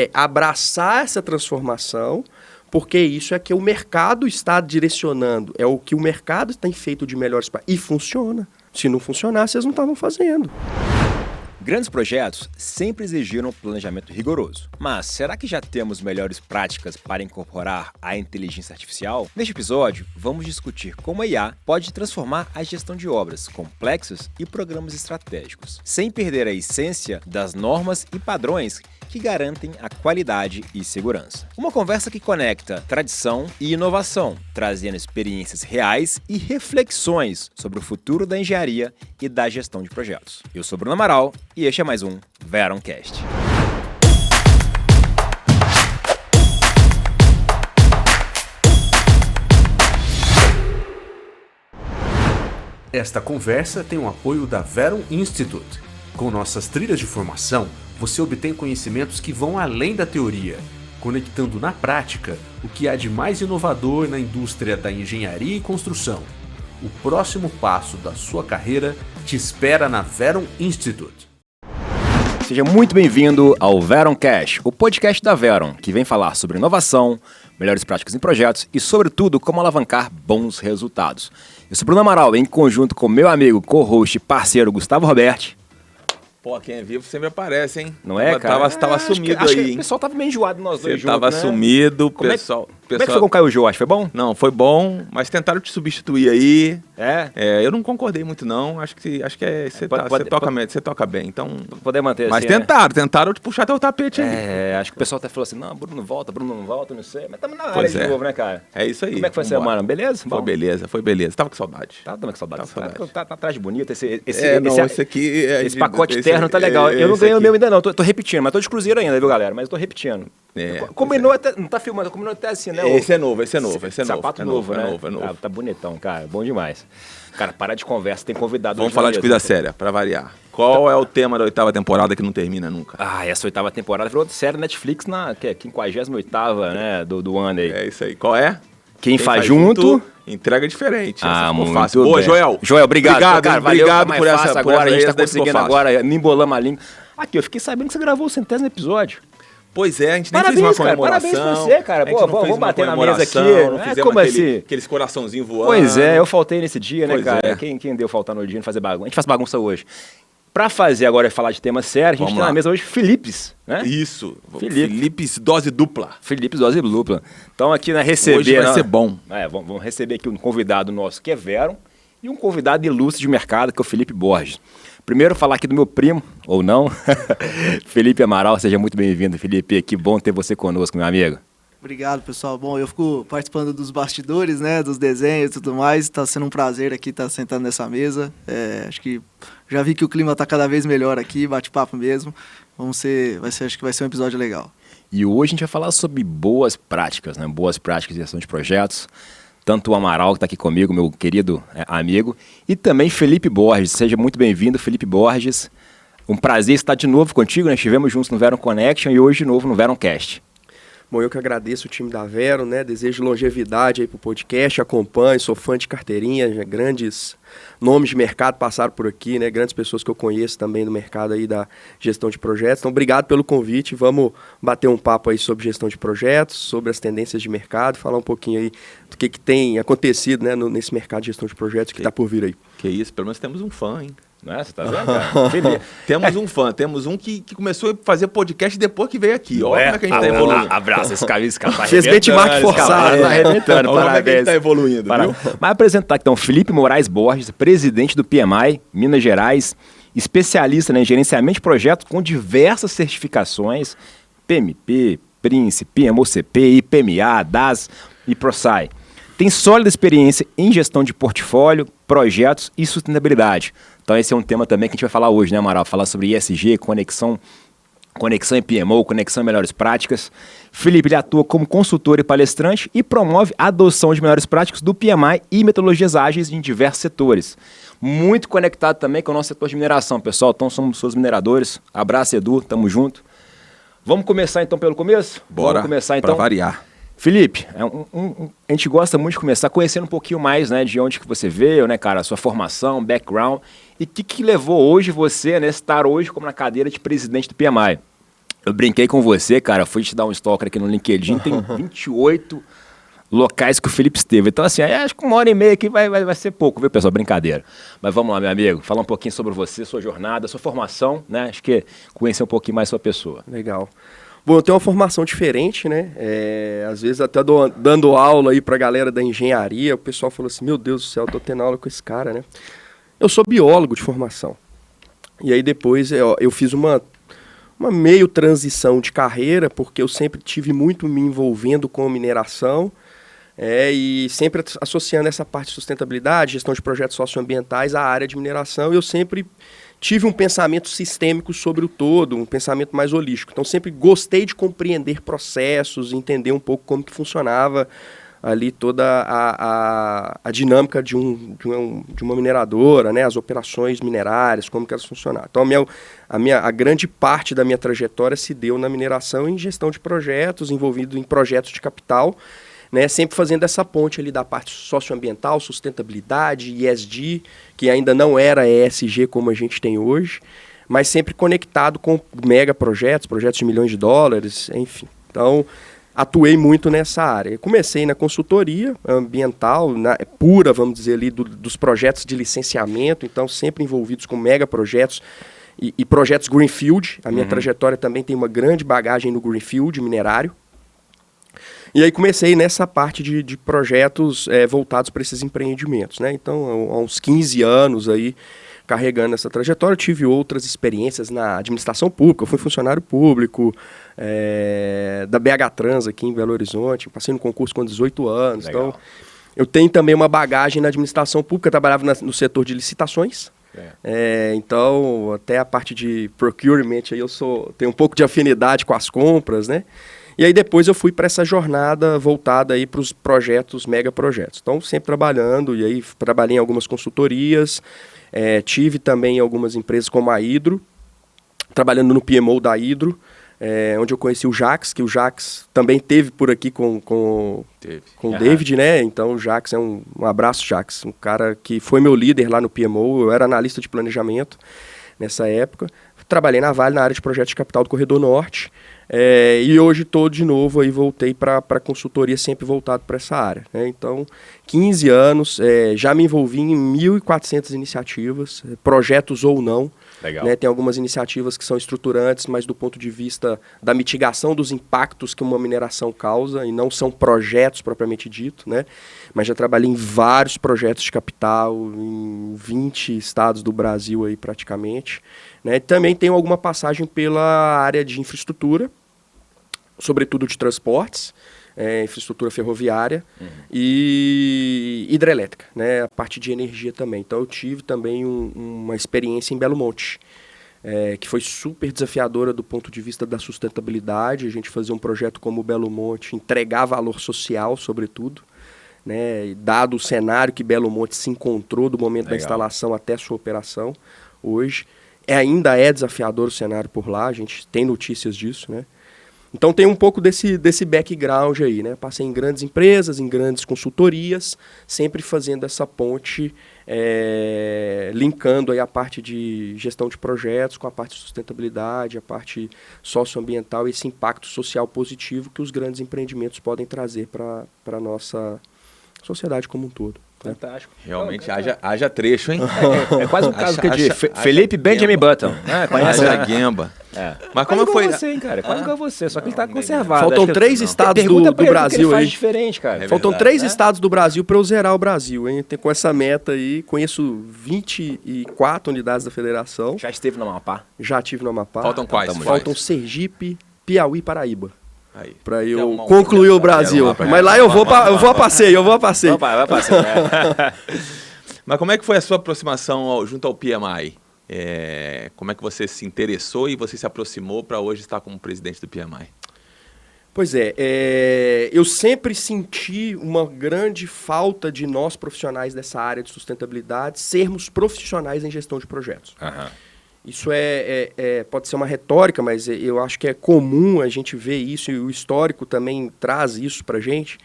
é abraçar essa transformação, porque isso é que o mercado está direcionando, é o que o mercado tem feito de melhores e funciona. Se não funcionar, vocês não estavam fazendo. Grandes projetos sempre exigiram planejamento rigoroso. Mas será que já temos melhores práticas para incorporar a inteligência artificial? Neste episódio, vamos discutir como a IA pode transformar a gestão de obras complexas e programas estratégicos, sem perder a essência das normas e padrões que garantem a qualidade e segurança. Uma conversa que conecta tradição e inovação, trazendo experiências reais e reflexões sobre o futuro da engenharia e da gestão de projetos. Eu sou Bruno Amaral e este é mais um Veroncast. Esta conversa tem o apoio da Veron Institute. Com nossas trilhas de formação, você obtém conhecimentos que vão além da teoria, conectando na prática o que há de mais inovador na indústria da engenharia e construção. O próximo passo da sua carreira te espera na Veron Institute. Seja muito bem-vindo ao Veroncast, o podcast da Veron, que vem falar sobre inovação, melhores práticas em projetos e, sobretudo, como alavancar bons resultados. Eu sou Bruno Amaral, em conjunto com meu amigo, co-host e parceiro Gustavo Roberti. Pô, quem é vivo sempre aparece, hein? Não é, cara? Tava sumido acho aí, que hein? O pessoal tava meio enjoado nós dois juntos, tava sumido, pessoal... Como é que foi com o Caio Jô? Acho que foi bom? Não, foi bom, mas tentaram te substituir aí. É? Eu não concordei muito, não. Acho que você toca bem, então... Poder manter mas assim, tentaram te puxar até o tapete aí. Acho que o pessoal até falou assim, não, Bruno não volta, não sei. Mas estamos na área Pois de novo, né, cara? É isso aí. Como é que foi a semana? Beleza? Foi beleza. Tava com saudade. Tava com saudade. Tava com saudade. Tá atrás de bonito. Esse aqui... Esse pacote terno tá legal. Eu não ganhei o meu ainda não. Tô repetindo, mas tô de cruzeiro ainda, viu, galera? Mas eu tô repetindo. Combinou até... Não tá filmando, combinou até assim, né? Esse é novo. Sapato novo, né? É novo. Tá bonitão, cara. Bom demais. Cara, para de conversa, tem convidado. Vamos falar de coisa séria, pra variar. Qual é o tema da 8ª temporada que não termina nunca? Essa 8ª temporada virou série Netflix que é 58ª, né, do ano aí. É isso aí. Qual é? Quem faz junto... Entrega diferente. Muito fácil. Boa, Joel. Joel, obrigado. Cara, obrigado por essa agora. A gente tá conseguindo agora, me embolamos a língua. Aqui, eu fiquei sabendo que você gravou o 100º episódio. Pois é, a gente nem fez uma comemoração. Parabéns pra você, cara. Pô, vamos bater na mesa aqui. Não fizemos aqueles coraçãozinhos voando. Pois é, eu faltei nesse dia, né, cara? É. Quem deu faltar no dia não fazer bagunça? A gente faz bagunça hoje. Pra fazer agora falar de tema sério, a gente tem na mesa hoje Filipes, né? Isso. Filipes dose dupla. Filipes dose dupla. Então aqui na receber... Hoje vai ser bom. Vamos receber aqui um convidado nosso que é Veron e um convidado ilustre de mercado que é o Felipe Borges. Primeiro, falar aqui do meu primo, ou não, Felipe Amaral. Seja muito bem-vindo, Felipe. Que bom ter você conosco, meu amigo. Obrigado, pessoal. Bom, eu fico participando dos bastidores, né, dos desenhos e tudo mais. Está sendo um prazer aqui estar sentado nessa mesa. Acho que já vi que o clima está cada vez melhor aqui, bate-papo mesmo. Acho que vai ser um episódio legal. E hoje a gente vai falar sobre boas práticas, né? Boas práticas de gestão de projetos. Tanto o Amaral, que está aqui comigo, meu querido amigo, e também Felipe Borges. Seja muito bem-vindo, Felipe Borges. Um prazer estar de novo contigo, né? Estivemos juntos no Veron Connection e hoje de novo no Veroncast. Bom, eu que agradeço o time da Veron, né? Desejo longevidade aí pro podcast, acompanho, sou fã de carteirinha, já grandes nomes de mercado passaram por aqui, né? Grandes pessoas que eu conheço também do mercado aí da gestão de projetos. Então, obrigado pelo convite. Vamos bater um papo aí sobre gestão de projetos, sobre as tendências de mercado, falar um pouquinho aí do que tem acontecido, né, nesse mercado de gestão de projetos que está por vir aí. Que isso, pelo menos temos um fã, hein? Não é? Você tá vendo, cara? Temos um fã, temos um que começou a fazer podcast depois que veio aqui. Olha como é que a gente tá evoluindo. Abraço, esse cara tá fez benchmark forçado. Tá arrebentando, olha como é que a gente tá evoluindo, viu? Mas apresentar aqui então Felipe Moraes Borges, presidente do PMI, Minas Gerais, especialista em gerenciamento de projetos com diversas certificações, PMP, Prince, PMOCP, IPMA, DAS e ProSci. Tem sólida experiência em gestão de portfólio, projetos e sustentabilidade. Então esse é um tema também que a gente vai falar hoje, né, Amaral? Falar sobre ESG, conexão em PMO, conexão em melhores práticas. Felipe, ele atua como consultor e palestrante e promove a adoção de melhores práticas do PMI e metodologias ágeis em diversos setores. Muito conectado também com o nosso setor de mineração, pessoal. Então somos seus mineradores. Abraço, Edu, tamo junto. Vamos começar então pelo começo? Bora, vamos começar então. Para variar. Felipe, a gente gosta muito de começar conhecendo um pouquinho mais, né, de onde que você veio, né, cara, a sua formação, background, e o que levou hoje você, né, estar hoje como na cadeira de presidente do PMI. Eu brinquei com você, cara, fui te dar um stalker aqui no LinkedIn, tem 28 locais que o Felipe esteve. Então, assim, acho que 1h30 aqui vai ser pouco, viu, pessoal? Brincadeira. Mas vamos lá, meu amigo, falar um pouquinho sobre você, sua jornada, sua formação, né? Acho que conhecer um pouquinho mais sua pessoa. Legal. Bom, eu tenho uma formação diferente, né? Às vezes até dando aula aí pra galera da engenharia, o pessoal falou assim, meu Deus do céu, eu tô tendo aula com esse cara, né? Eu sou biólogo de formação. E aí depois eu fiz uma meio transição de carreira, porque eu sempre tive muito me envolvendo com mineração, e sempre associando essa parte de sustentabilidade, gestão de projetos socioambientais à área de mineração, eu sempre tive um pensamento sistêmico sobre o todo, um pensamento mais holístico. Então sempre gostei de compreender processos, entender um pouco como que funcionava ali toda a dinâmica de uma mineradora, né, as operações minerárias, como que elas funcionavam. Então a grande parte da minha trajetória se deu na mineração e em gestão de projetos, envolvido em projetos de capital, né, sempre fazendo essa ponte ali da parte socioambiental, sustentabilidade, ESG, que ainda não era ESG como a gente tem hoje, mas sempre conectado com mega projetos de milhões de dólares, enfim. Então, atuei muito nessa área. Comecei na consultoria ambiental, pura, vamos dizer ali, dos projetos de licenciamento, então sempre envolvidos com mega projetos e projetos Greenfield. A minha trajetória também tem uma grande bagagem no Greenfield minerário. E aí comecei nessa parte de projetos voltados para esses empreendimentos, né? Então, há uns 15 anos aí, carregando essa trajetória, eu tive outras experiências na administração pública, eu fui funcionário público da BH Trans aqui em Belo Horizonte, passei no concurso com 18 anos, Legal. então eu tenho também uma bagagem na administração pública, eu trabalhava no setor de licitações, então até a parte de procurement aí tenho um pouco de afinidade com as compras, né? E aí depois eu fui para essa jornada voltada aí para os projetos, mega projetos. Então sempre trabalhando, e aí trabalhei em algumas consultorias, tive também algumas empresas como a Hidro, trabalhando no PMO da Hidro, onde eu conheci o Jax, que o Jax também teve por aqui com o David, né? Então o Jax um abraço, Jax, um cara que foi meu líder lá no PMO, eu era analista de planejamento nessa época. Trabalhei na Vale na área de projetos de capital do Corredor Norte, e hoje estou de novo aí, voltei para consultoria, sempre voltado para essa área, né? Então, 15 anos, já me envolvi em 1.400 iniciativas, projetos ou não. Legal. Né? Tem algumas iniciativas que são estruturantes, mas do ponto de vista da mitigação dos impactos que uma mineração causa, e não são projetos propriamente dito, né? Mas já trabalhei em vários projetos de capital, em 20 estados do Brasil aí praticamente, né? Também tenho alguma passagem pela área de infraestrutura, sobretudo de transportes, infraestrutura ferroviária e hidrelétrica, né? A parte de energia também. Então eu tive também uma experiência em Belo Monte, que foi super desafiadora do ponto de vista da sustentabilidade. A gente fazia um projeto como o Belo Monte, entregar valor social, sobretudo, né? E dado o cenário que Belo Monte se encontrou do momento da instalação até a sua operação hoje, ainda é desafiador o cenário por lá, a gente tem notícias disso, né? Então tem um pouco desse background aí, né? Passei em grandes empresas, em grandes consultorias, sempre fazendo essa ponte, linkando aí a parte de gestão de projetos com a parte de sustentabilidade, a parte socioambiental, esse impacto social positivo que os grandes empreendimentos podem trazer para a nossa sociedade como um todo. Fantástico. Realmente haja trecho, hein? É quase um caso de Felipe Benjamin Button. Conhece a Gemba. Mas como foi? Você, hein, cara? Quase igual você, só que ele tá conservado. Faltam 3 estados do Brasil ele aí. Faz diferente, cara. Faltam 3 estados do Brasil para eu zerar o Brasil, hein? Com essa meta aí, conheço 24 unidades da federação. Já esteve no Amapá? Já estive no Amapá. Faltam quais? Faltam Sergipe, Piauí e Paraíba. Para eu uma concluir o Brasil. Mas lá eu vou a passeio, Vai a passeio. Mas como é que foi a sua aproximação junto ao PMI? Como é que você se interessou e você se aproximou para hoje estar como presidente do PMI? Pois eu sempre senti uma grande falta de nós profissionais dessa área de sustentabilidade sermos profissionais em gestão de projetos. Isso pode ser uma retórica, mas eu acho que é comum a gente ver isso, e o histórico também traz isso para a gente.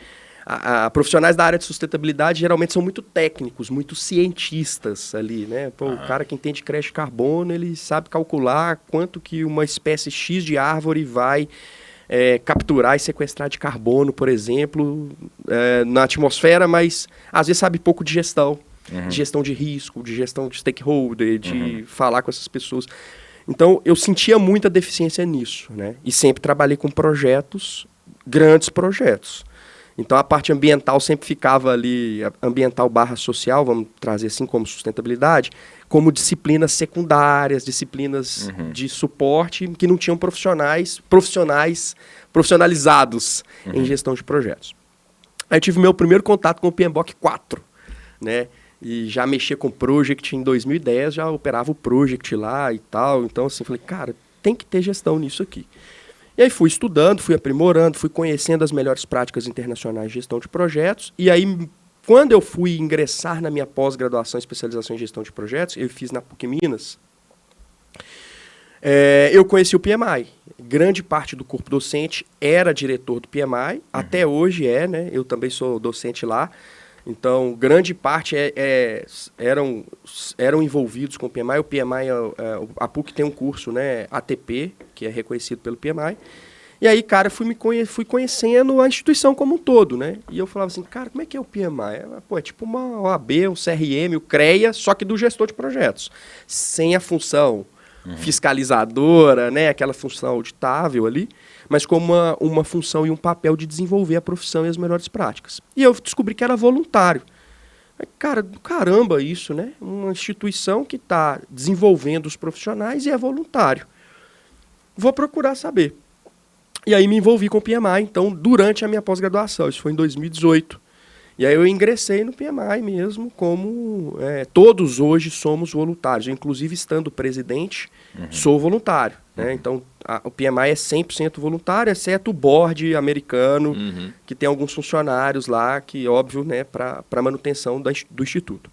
profissionais da área de sustentabilidade geralmente são muito técnicos, muito cientistas ali, né? Pô, o cara que entende crédito de carbono, ele sabe calcular quanto que uma espécie X de árvore vai capturar e sequestrar de carbono, por exemplo, na atmosfera, mas às vezes sabe pouco de gestão, de gestão de risco, de gestão de stakeholder, de falar com essas pessoas. Então, eu sentia muita deficiência nisso, né? E sempre trabalhei com projetos, grandes projetos. Então, a parte ambiental sempre ficava ali, ambiental barra social, vamos trazer assim como sustentabilidade, como disciplinas secundárias, disciplinas de suporte que não tinham profissionalizados em gestão de projetos. Aí eu tive meu primeiro contato com o PMBOK 4, né? E já mexia com o Project em 2010, já operava o Project lá e tal. Então, assim, falei, cara, tem que ter gestão nisso aqui. E aí fui estudando, fui aprimorando, fui conhecendo as melhores práticas internacionais de gestão de projetos. E aí, quando eu fui ingressar na minha pós-graduação e especialização em gestão de projetos, eu fiz na PUC Minas, eu conheci o PMI. Grande parte do corpo docente era diretor do PMI, até hoje né? Eu também sou docente lá. Então, grande parte eram envolvidos com o PMI. O PMI, a PUC tem um curso, né, ATP, que é reconhecido pelo PMI. E aí, cara, fui conhecendo a instituição como um todo, né? E eu falava assim, cara, como é que é o PMI? Pô, é tipo uma OAB, um CRM, o CREA, só que do gestor de projetos. Sem a função fiscalizadora, né, aquela função auditável ali, mas como uma função e um papel de desenvolver a profissão e as melhores práticas. E eu descobri que era voluntário. Cara, do caramba isso, né? Uma instituição que está desenvolvendo os profissionais e é voluntário. Vou procurar saber. E aí me envolvi com o PMI, então, durante a minha pós-graduação. Isso foi em 2018. E aí eu ingressei no PMI mesmo, como todos hoje somos voluntários. Eu, inclusive, estando presidente, sou voluntário. Né? Então, o PMI é 100% voluntário, exceto o board americano, que tem alguns funcionários lá, que, óbvio, né, para manutenção do Instituto.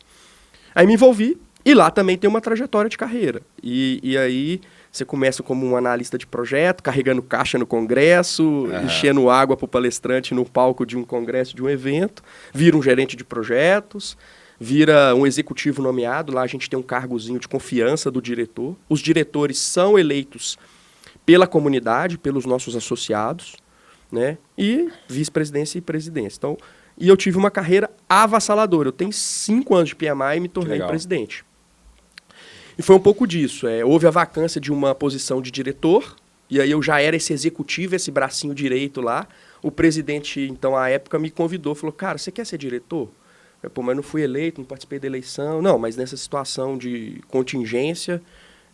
Aí me envolvi, e lá também tem uma trajetória de carreira. E aí você começa como um analista de projeto, carregando caixa no congresso, enchendo água para o palestrante no palco de um congresso, de um evento, vira um gerente de projetos, vira um executivo nomeado, lá a gente tem um cargozinho de confiança do diretor. Os diretores são eleitos pela comunidade, pelos nossos associados, né? E vice-presidência e presidência. Então, e eu tive uma carreira avassaladora. Eu tenho 5 anos de PMI e me tornei presidente. E foi um pouco disso. Houve a vacância de uma posição de diretor, e aí eu já era esse executivo, esse bracinho direito lá. O presidente, então, à época, me convidou, falou, cara, você quer ser diretor? Pô, mas não fui eleito, não participei da eleição. Não, mas nessa situação de contingência,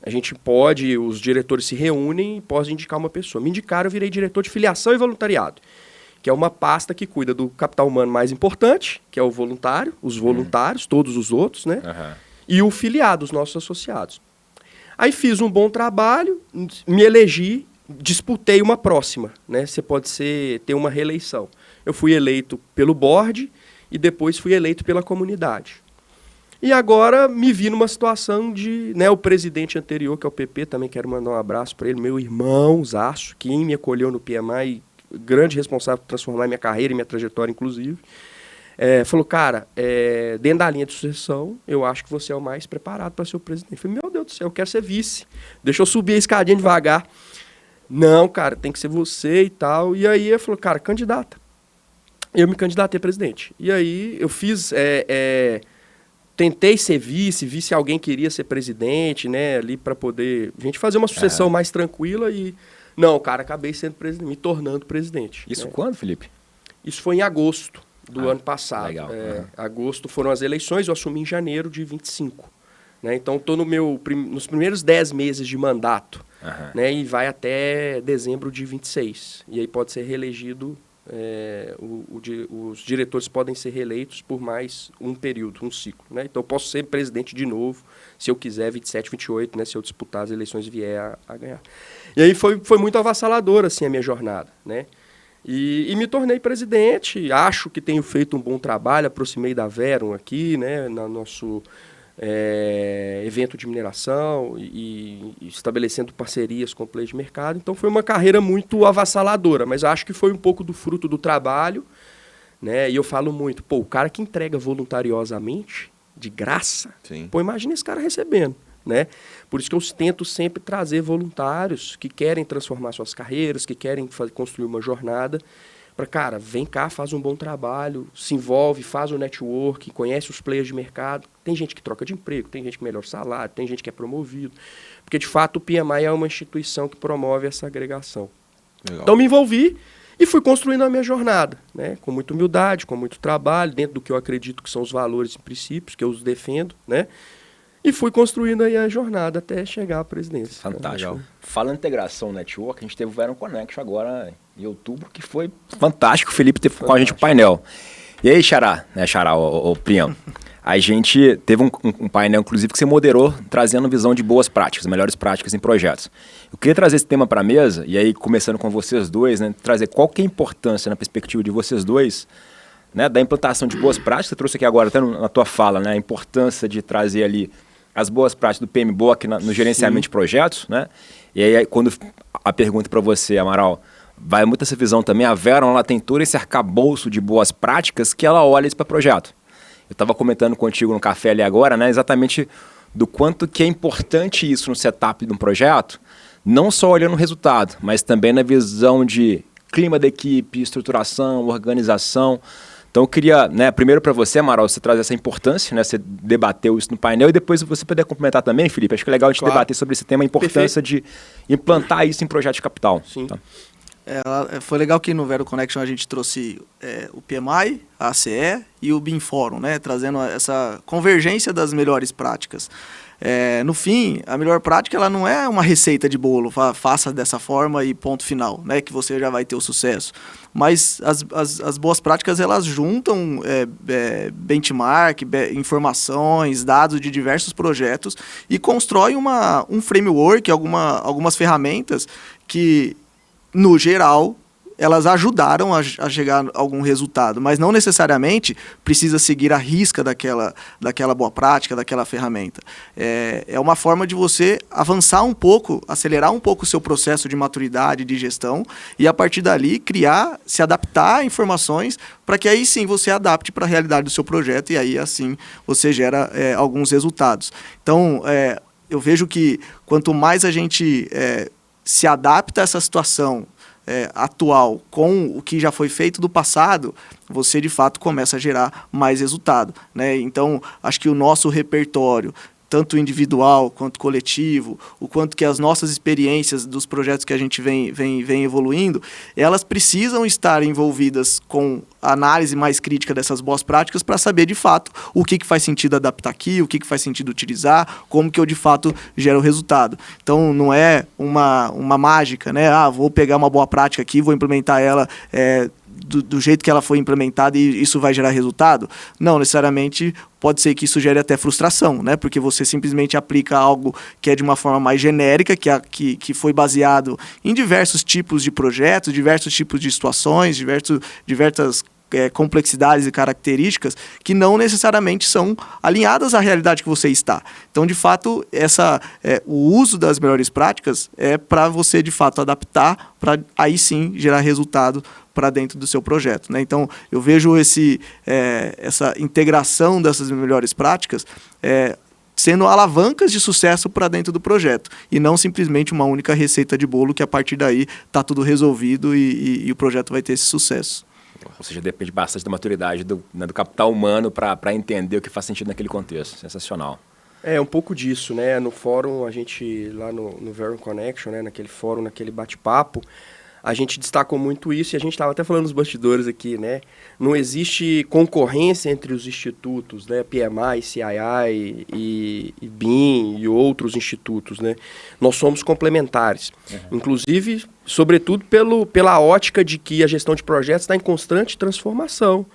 a gente pode, os diretores se reúnem e podem indicar uma pessoa. Me indicaram, eu virei diretor de filiação e voluntariado, que é uma pasta que cuida do capital humano mais importante, que é o voluntário, os voluntários, todos os outros, né? E o filiado, os nossos associados. Aí fiz um bom trabalho, me elegi, disputei uma próxima, né? Você pode ter uma reeleição. Eu fui eleito pelo board e depois fui eleito pela comunidade. E agora me vi numa situação de, né, o presidente anterior, que é o PP, também quero mandar um abraço para ele, meu irmão Zaço, quem me acolheu no PMI, grande responsável por transformar minha carreira e minha trajetória, inclusive. Falou, cara, dentro da linha de sucessão, eu acho que você é o mais preparado para ser o presidente. Eu falei, meu Deus do céu, eu quero ser vice. Deixa eu subir a escadinha devagar. Não, cara, tem que ser você e tal. E aí ele falou, cara, candidata. Eu me candidatei a presidente. E aí eu fiz, tentei ser vice, vi se alguém queria ser presidente, né, ali para poder a gente fazer uma sucessão mais tranquila e... Não, cara, acabei sendo presidente, me tornando presidente. Isso quando, Felipe? Isso foi em agosto do ano passado. Legal. Agosto foram as eleições, eu assumi em janeiro de 25. Né? Então, estou nos primeiros 10 meses de mandato, né? E vai até dezembro de 26. E aí pode ser reelegido, os diretores podem ser reeleitos por mais um período, um ciclo. Né? Então, eu posso ser presidente de novo, se eu quiser, 27, 28, né? Se eu disputar as eleições e vier a ganhar. E aí foi muito avassaladora assim, a minha jornada, né? E me tornei presidente, acho que tenho feito um bom trabalho, aproximei da Verum aqui, né, no nosso evento de mineração e estabelecendo parcerias com players de mercado. Então foi uma carreira muito avassaladora, mas acho que foi um pouco do fruto do trabalho, né? E eu falo muito, pô, o cara que entrega voluntariosamente, de graça, Sim. pô, imagina esse cara recebendo, né? Por isso que eu tento sempre trazer voluntários que querem transformar suas carreiras, que querem construir uma jornada, para, cara, vem cá, faz um bom trabalho, se envolve, faz o network, conhece os players de mercado. Tem gente que troca de emprego, tem gente que melhora o salário, tem gente que é promovido. Porque, de fato, o PMI é uma instituição que promove essa agregação. Legal. Então, me envolvi e fui construindo a minha jornada, né? Com muita humildade, com muito trabalho, dentro do que eu acredito que são os valores e princípios, que eu os defendo, né? E fui construindo aí a jornada até chegar à presidência. Fantástico. Legal. Falando em integração network, a gente teve o Veron Connection agora em outubro, que foi fantástico. O Felipe teve com a gente o painel. E aí, Xará, o Prião, a gente teve um painel, inclusive, que você moderou, trazendo visão de boas práticas, melhores práticas em projetos. Eu queria trazer esse tema para a mesa, e aí, começando com vocês dois, né, trazer qual que é a importância, na perspectiva de vocês dois, né, da implantação de boas práticas. Você trouxe aqui agora, até na tua fala, né, a importância de trazer ali as boas práticas do PMBOK no gerenciamento de projetos, né? E aí, quando a pergunta para você, Amaral, vai muito essa visão também, a Veron, ela tem todo esse arcabouço de boas práticas que ela olha isso para projeto. Eu estava comentando contigo no café ali agora, né, exatamente do quanto que é importante isso no setup de um projeto, não só olhando o resultado, mas também na visão de clima da equipe, estruturação, organização. Então eu queria, né, primeiro para você, Amaral, você trazer essa importância, né, você debateu isso no painel, e depois você poder complementar também, Felipe. Acho que é legal a gente debater sobre esse tema, a importância de implantar isso em projeto de capital. Sim. Tá. Foi legal que no Vero Connection a gente trouxe o PMI, a ACE e o BIM Forum, né, trazendo essa convergência das melhores práticas. No fim, a melhor prática ela não é uma receita de bolo, faça dessa forma e ponto final, né, que você já vai ter o sucesso. Mas as boas práticas elas juntam benchmark, informações, dados de diversos projetos e constroem um framework, algumas ferramentas que, no geral, elas ajudaram a chegar a algum resultado, mas não necessariamente precisa seguir a risca daquela boa prática, daquela ferramenta. É uma forma de você avançar um pouco, acelerar um pouco o seu processo de maturidade, de gestão, e a partir dali se adaptar a informações para que aí sim você adapte para a realidade do seu projeto e aí assim você gera alguns resultados. Então, eu vejo que quanto mais a gente se adapta a essa situação atual com o que já foi feito do passado, você de fato começa a gerar mais resultado, né? Então, acho que o nosso repertório, tanto individual quanto coletivo, o quanto que as nossas experiências dos projetos que a gente vem evoluindo, elas precisam estar envolvidas com a análise mais crítica dessas boas práticas para saber de fato o que faz sentido adaptar aqui, o que faz sentido utilizar, como que eu de fato gero o resultado. Então não é uma mágica, né? Vou pegar uma boa prática aqui, vou implementar ela do jeito que ela foi implementada e isso vai gerar resultado? Não, necessariamente pode ser que isso gere até frustração, né? Porque você simplesmente aplica algo que é de uma forma mais genérica, que foi baseado em diversos tipos de projetos, diversos tipos de situações, diversas complexidades e características que não necessariamente são alinhadas à realidade que você está. Então, de fato, o uso das melhores práticas é para você, de fato, adaptar para aí sim gerar resultado para dentro do seu projeto, né? Então, eu vejo essa integração dessas melhores práticas sendo alavancas de sucesso para dentro do projeto e não simplesmente uma única receita de bolo que a partir daí está tudo resolvido e o projeto vai ter esse sucesso. Ou seja, depende bastante da maturidade do capital humano para entender o que faz sentido naquele contexto. Sensacional. Um pouco disso, né? No fórum, a gente, lá no Veron Connection, né? Naquele fórum, naquele bate-papo, a gente destacou muito isso e a gente estava até falando nos bastidores aqui, né? Não existe concorrência entre os institutos, né? PMI, CII e BIM e outros institutos, né? Nós somos complementares. Uhum. Inclusive, sobretudo pela ótica de que a gestão de projetos está em constante transformação,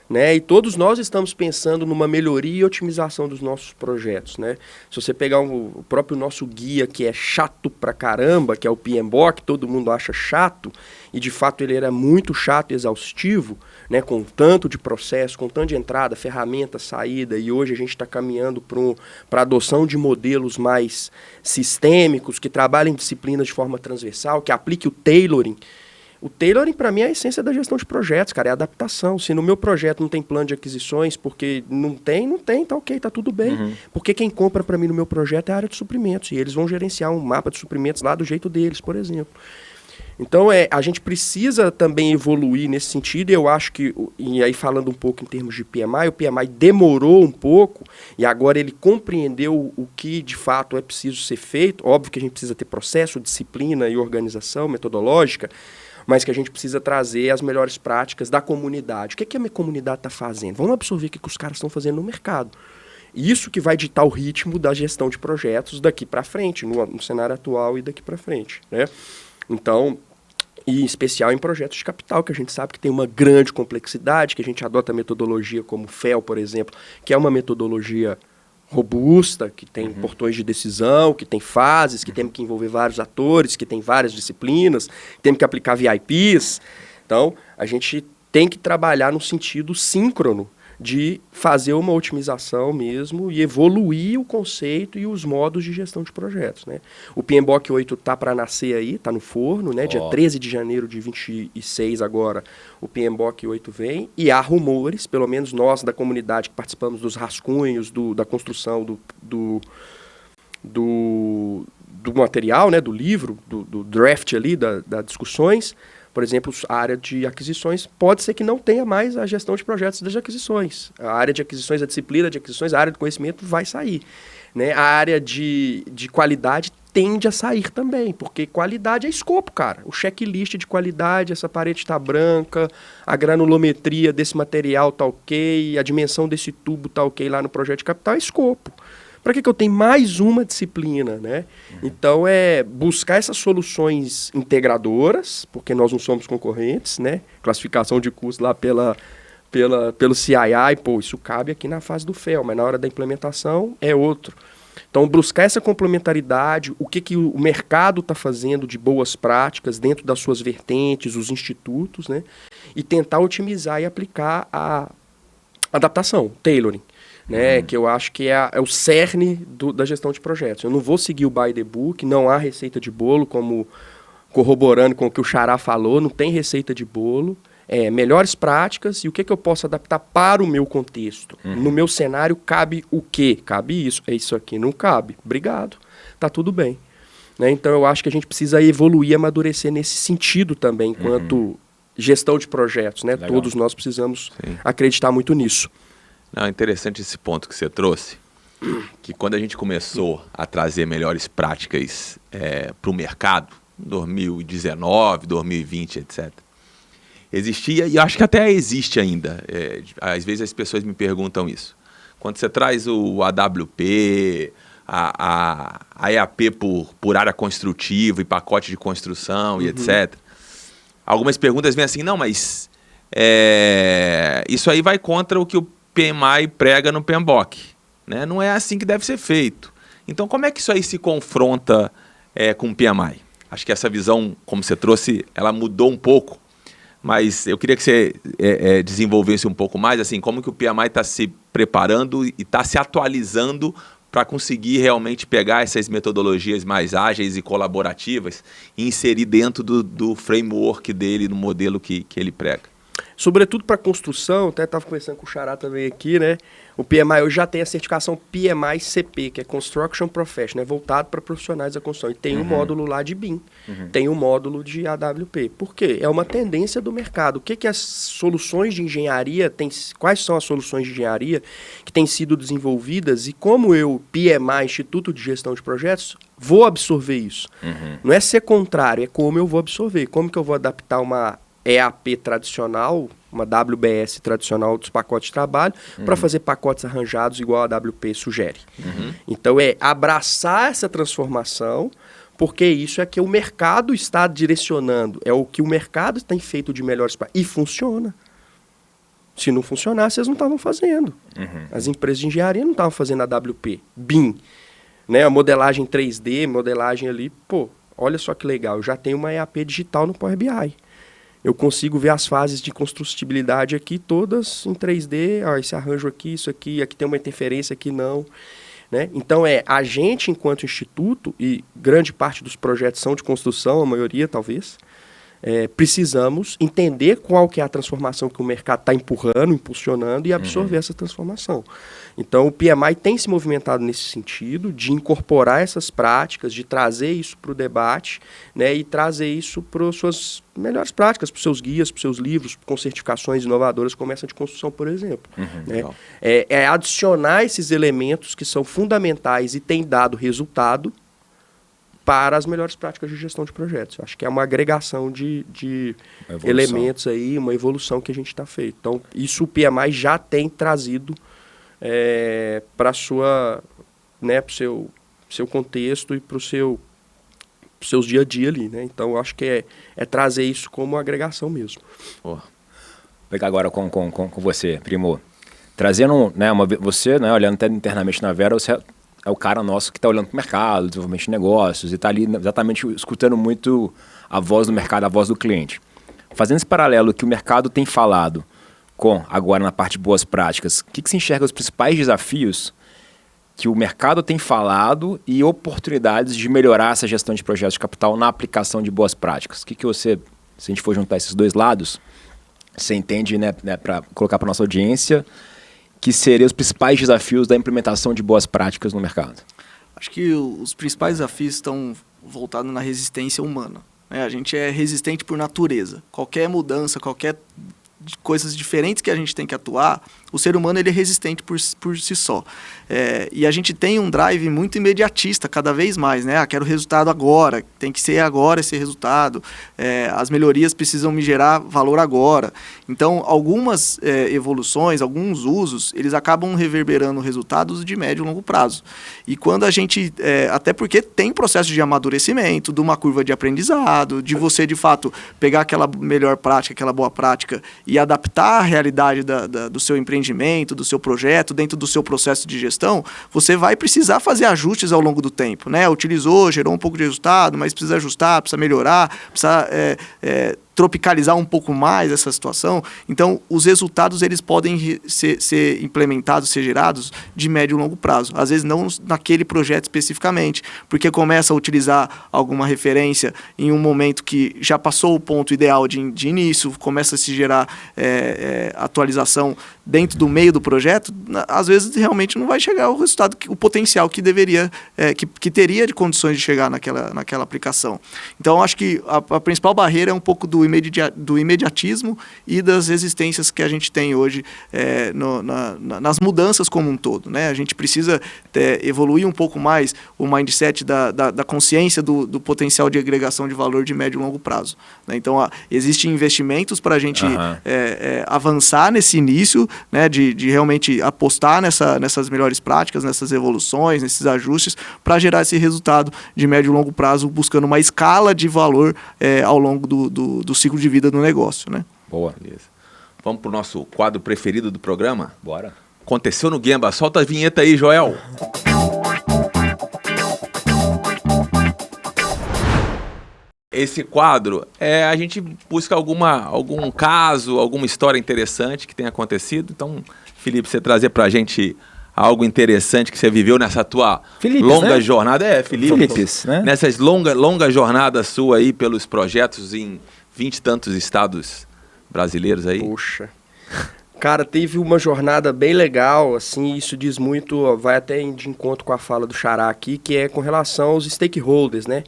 né? E todos nós estamos pensando numa melhoria e otimização dos nossos projetos, né? Se você pegar o próprio nosso guia, que é chato pra caramba, que é o PMBOK, todo mundo acha chato, e de fato ele era muito chato e exaustivo, né? Com tanto de processo, com tanto de entrada, ferramenta, saída, e hoje a gente está caminhando para a adoção de modelos mais sistêmicos, que trabalhem disciplinas de forma transversal, que aplique o tailoring. O tailoring, para mim, é a essência da gestão de projetos, cara, é a adaptação. Se no meu projeto não tem plano de aquisições, porque não tem, tá ok, tá tudo bem. Porque quem compra para mim no meu projeto é a área de suprimentos, e eles vão gerenciar um mapa de suprimentos lá do jeito deles, por exemplo. Então, a gente precisa também evoluir nesse sentido, e eu acho que, e aí falando um pouco em termos de PMI, o PMI demorou um pouco, e agora ele compreendeu o que, de fato, é preciso ser feito. Óbvio que a gente precisa ter processo, disciplina e organização metodológica, mas que a gente precisa trazer as melhores práticas da comunidade. O que a minha comunidade está fazendo? Vamos absorver o que os caras estão fazendo no mercado. Isso que vai ditar o ritmo da gestão de projetos daqui para frente, no cenário atual e daqui para frente, né? Então, e em especial em projetos de capital, que a gente sabe que tem uma grande complexidade, que a gente adota metodologia como o FEL, por exemplo, que é uma metodologia robusta, que tem portões de decisão, que tem fases, que tem que envolver vários atores, que tem várias disciplinas, tem que aplicar VIPs. Então, a gente tem que trabalhar no sentido síncrono de fazer uma otimização mesmo e evoluir o conceito e os modos de gestão de projetos, né? O PMBOK 8 está para nascer aí, está no forno, né? Dia 13 de janeiro de 26 agora, o PMBOK 8 vem, e há rumores, pelo menos nós da comunidade que participamos dos rascunhos, da construção do material, né? Do livro, do draft ali, das discussões. Por exemplo, a área de aquisições pode ser que não tenha mais a gestão de projetos das aquisições. A área de aquisições, a disciplina de aquisições, a área de conhecimento vai sair, né? A área de qualidade tende a sair também, porque qualidade é escopo, cara. O checklist de qualidade, essa parede está branca, a granulometria desse material está ok, a dimensão desse tubo está ok lá no projeto de capital é escopo. Para que eu tenho mais uma disciplina, né? Então, é buscar essas soluções integradoras, porque nós não somos concorrentes, né? Classificação de custo lá pelo CII, pô, isso cabe aqui na fase do FEL, mas na hora da implementação é outro. Então, buscar essa complementaridade, o que o mercado está fazendo de boas práticas dentro das suas vertentes, os institutos, né? E tentar otimizar e aplicar a adaptação, tailoring. Né, que eu acho que é o cerne da gestão de projetos. Eu não vou seguir o by the book, não há receita de bolo, como corroborando com o que o Xará falou, não tem receita de bolo. Melhores práticas e o que eu posso adaptar para o meu contexto. No meu cenário, cabe o quê? Cabe isso. É isso aqui, não cabe. Obrigado. Tá tudo bem. Né, então, eu acho que a gente precisa evoluir e amadurecer nesse sentido também, enquanto gestão de projetos. Né? Todos nós precisamos acreditar muito nisso. Não, é interessante esse ponto que você trouxe, que quando a gente começou a trazer melhores práticas para o mercado, 2019, 2020, etc., existia, e acho que até existe ainda, às vezes as pessoas me perguntam isso. Quando você traz o AWP, a EAP por área construtiva e pacote de construção e etc., algumas perguntas vêm assim, não, mas isso aí vai contra o que o PMI prega no PMBOK, né? Não é assim que deve ser feito. Então, como é que isso aí se confronta com o PMI? Acho que essa visão, como você trouxe, ela mudou um pouco, mas eu queria que você desenvolvesse um pouco mais, assim, como que o PMI está se preparando e está se atualizando para conseguir realmente pegar essas metodologias mais ágeis e colaborativas e inserir dentro do framework dele, no modelo que ele prega. Sobretudo para construção, até estava conversando com o Xará também aqui, né? O PMI hoje já tem a certificação PMI-CP, que é Construction Professional, voltado para profissionais da construção. E tem um módulo lá de BIM, tem um módulo de AWP. Por quê? É uma tendência do mercado. O que as soluções de engenharia têm, quais são as soluções de engenharia que têm sido desenvolvidas e como eu, PMI, Instituto de Gestão de Projetos, vou absorver isso. Não é ser contrário, é como eu vou absorver. Como que eu vou adaptar uma EAP tradicional, uma WBS tradicional dos pacotes de trabalho, para fazer pacotes arranjados igual a AWP sugere. Então, abraçar essa transformação, porque isso é que o mercado está direcionando, é o que o mercado tem feito de melhores e funciona. Se não funcionasse, vocês não estavam fazendo. As empresas de engenharia não estavam fazendo AWP, BIM, né? A modelagem 3D, modelagem ali, pô, olha só que legal, eu já tenho uma EAP digital no Power BI. Eu consigo ver as fases de construtibilidade aqui, todas em 3D. Esse arranjo aqui, isso aqui tem uma interferência, aqui não. Né? Então, a gente, enquanto instituto, e grande parte dos projetos são de construção, a maioria talvez, precisamos entender qual que é a transformação que o mercado está empurrando, impulsionando e absorver essa transformação. Então, o PMI tem se movimentado nesse sentido, de incorporar essas práticas, de trazer isso para o debate, né, e trazer isso para as suas melhores práticas, para os seus guias, para os seus livros, com certificações inovadoras como essa de construção, por exemplo. Né? Adicionar esses elementos que são fundamentais e têm dado resultado para as melhores práticas de gestão de projetos. Eu acho que é uma agregação de elementos aí, uma evolução que a gente está feito. Então, isso o PMI já tem trazido para sua, né, para o seu contexto e para os seus dia a dia ali, né? Então, eu acho que é trazer isso como agregação mesmo. Vou pegar agora com você, Primo. Trazendo, né, você, né, olhando até internamente na Vera, você é o cara nosso que está olhando para o mercado, desenvolvimento de negócios, e está ali exatamente escutando muito a voz do mercado, a voz do cliente. Fazendo esse paralelo que o mercado tem falado agora na parte de boas práticas, o que se enxerga os principais desafios que o mercado tem falado e oportunidades de melhorar essa gestão de projetos de capital na aplicação de boas práticas? O que você, se a gente for juntar esses dois lados, você entende, né, para colocar para a nossa audiência, que seriam os principais desafios da implementação de boas práticas no mercado? Acho que os principais desafios estão voltados na resistência humana. A gente é resistente por natureza. Qualquer mudança, qualquer coisas diferentes que a gente tem que atuar, o ser humano ele é resistente por si só. E a gente tem um drive muito imediatista cada vez mais, né? Quero resultado agora, tem que ser agora esse resultado, as melhorias precisam me gerar valor agora. Então, algumas evoluções, alguns usos, eles acabam reverberando resultados de médio e longo prazo. E quando a gente, até porque tem processo de amadurecimento, de uma curva de aprendizado, de você, de fato, pegar aquela melhor prática, aquela boa prática e adaptar a realidade do seu empreendimento, do seu projeto, dentro do seu processo de gestão, você vai precisar fazer ajustes ao longo do tempo, né? Utilizou, gerou um pouco de resultado, mas precisa ajustar, precisa melhorar, precisa tropicalizar um pouco mais essa situação. Então, os resultados eles podem ser implementados, ser gerados de médio e longo prazo. Às vezes não naquele projeto especificamente, porque começa a utilizar alguma referência em um momento que já passou o ponto ideal de início, começa a se gerar atualização dentro do meio do projeto, às vezes realmente não vai chegar ao resultado, o potencial que deveria, que teria de condições de chegar naquela aplicação. Então, acho que a principal barreira é um pouco do imediatismo e das resistências que a gente tem hoje nas mudanças como um todo, né? A gente precisa evoluir um pouco mais o mindset da consciência do potencial de agregação de valor de médio e longo prazo, né? Então, existem investimentos para a gente avançar nesse início, né, de realmente apostar nessas melhores práticas, nessas evoluções, nesses ajustes, para gerar esse resultado de médio e longo prazo, buscando uma escala de valor ao longo do ciclo de vida do negócio, né? Boa. Beleza. Vamos para o nosso quadro preferido do programa? Bora. Aconteceu no Gemba. Solta a vinheta aí, Joel. Esse quadro, a gente busca algum caso, alguma história interessante que tenha acontecido. Então, Felipe, você trazer para a gente algo interessante que você viveu nessa tua longa jornada. Felipe, né? Nessas longa jornada sua aí pelos projetos em 20 e tantos estados brasileiros aí. Poxa. Cara, teve uma jornada bem legal, assim, isso diz muito, vai até de encontro com a fala do Xará aqui, que é com relação aos stakeholders, né?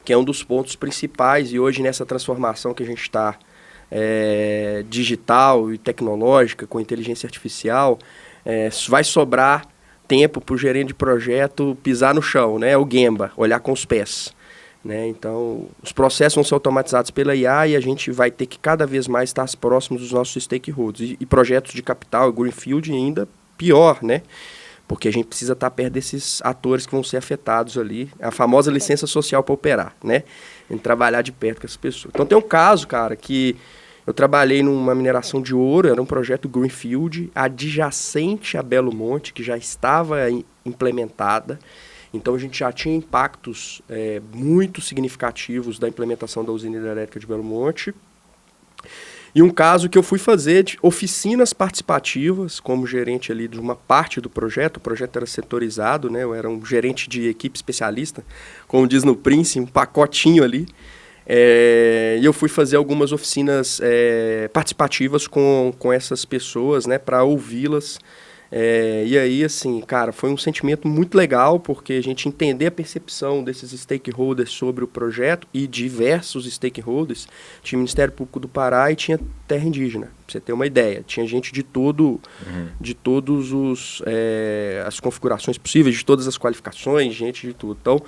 Que é um dos pontos principais, e hoje nessa transformação que a gente está digital e tecnológica, com inteligência artificial, vai sobrar tempo para o gerente de projeto pisar no chão, né? O Gemba, olhar com os pés, né? Então, os processos vão ser automatizados pela IA e a gente vai ter que cada vez mais estar próximos dos nossos stakeholders. E projetos de capital, greenfield ainda pior, né? Porque a gente precisa estar perto desses atores que vão ser afetados ali. A famosa licença social para operar, né? A gente trabalhar de perto com essas pessoas. Então, tem um caso, cara, que eu trabalhei numa mineração de ouro, era um projeto greenfield, adjacente a Belo Monte, que já estava implementada. Então, a gente já tinha impactos muito significativos da implementação da usina hidrelétrica de Belo Monte. E um caso que eu fui fazer de oficinas participativas, como gerente ali de uma parte do projeto. O projeto era setorizado, né? Eu era um gerente de equipe especialista, como diz no Prince, um pacotinho ali. E eu fui fazer algumas oficinas participativas com essas pessoas, né, para ouvi-las. E aí, assim, cara, foi um sentimento muito legal, porque a gente entender a percepção desses stakeholders sobre o projeto e diversos stakeholders. Tinha o Ministério Público do Pará e tinha terra indígena, pra você ter uma ideia. Tinha gente de todos as configurações possíveis, de todas as qualificações, gente de tudo. Então,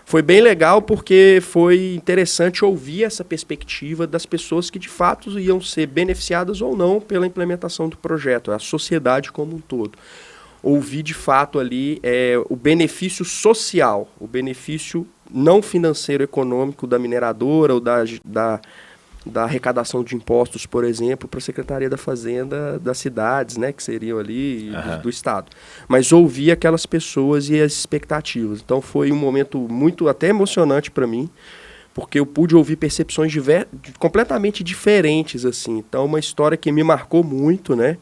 foi bem legal porque foi interessante ouvir essa perspectiva das pessoas que de fato iam ser beneficiadas ou não pela implementação do projeto, a sociedade como um todo. Ouvir de fato ali o benefício social, o benefício não financeiro econômico da mineradora ou da arrecadação de impostos, por exemplo, para a Secretaria da Fazenda das cidades, né, que seriam ali do Estado. Mas ouvir aquelas pessoas e as expectativas. Então foi um momento muito até emocionante para mim, porque eu pude ouvir percepções completamente diferentes, assim. Então uma história que me marcou muito, né?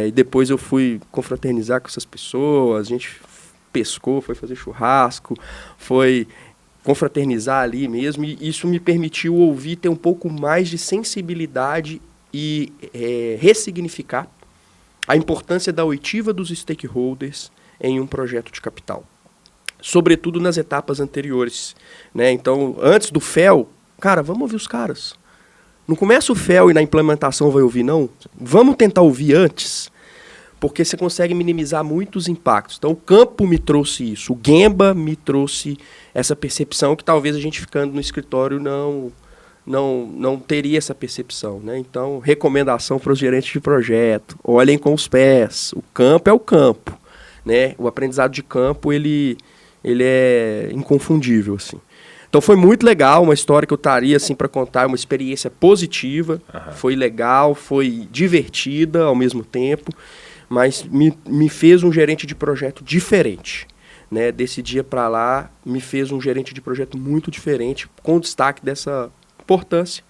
E depois eu fui confraternizar com essas pessoas, a gente pescou, foi fazer churrasco, foi confraternizar ali mesmo, e isso me permitiu ouvir, ter um pouco mais de sensibilidade e ressignificar a importância da oitiva dos stakeholders em um projeto de capital, sobretudo nas etapas anteriores, né? Então, antes do FEL, cara, vamos ouvir os caras. Não começa o FEL e na implementação vai ouvir, não. Vamos tentar ouvir antes, porque você consegue minimizar muitos impactos. Então, o campo me trouxe isso, o Gemba me trouxe essa percepção que talvez a gente ficando no escritório não teria essa percepção, né? Então, recomendação para os gerentes de projeto, olhem com os pés, o campo é o campo, né? O aprendizado de campo, ele é inconfundível, assim. Então, foi muito legal, uma história que eu estaria assim, para contar, uma experiência positiva, foi legal, foi divertida ao mesmo tempo, mas me fez um gerente de projeto diferente, né? Desse dia para lá, me fez um gerente de projeto muito diferente, com destaque dessa importância,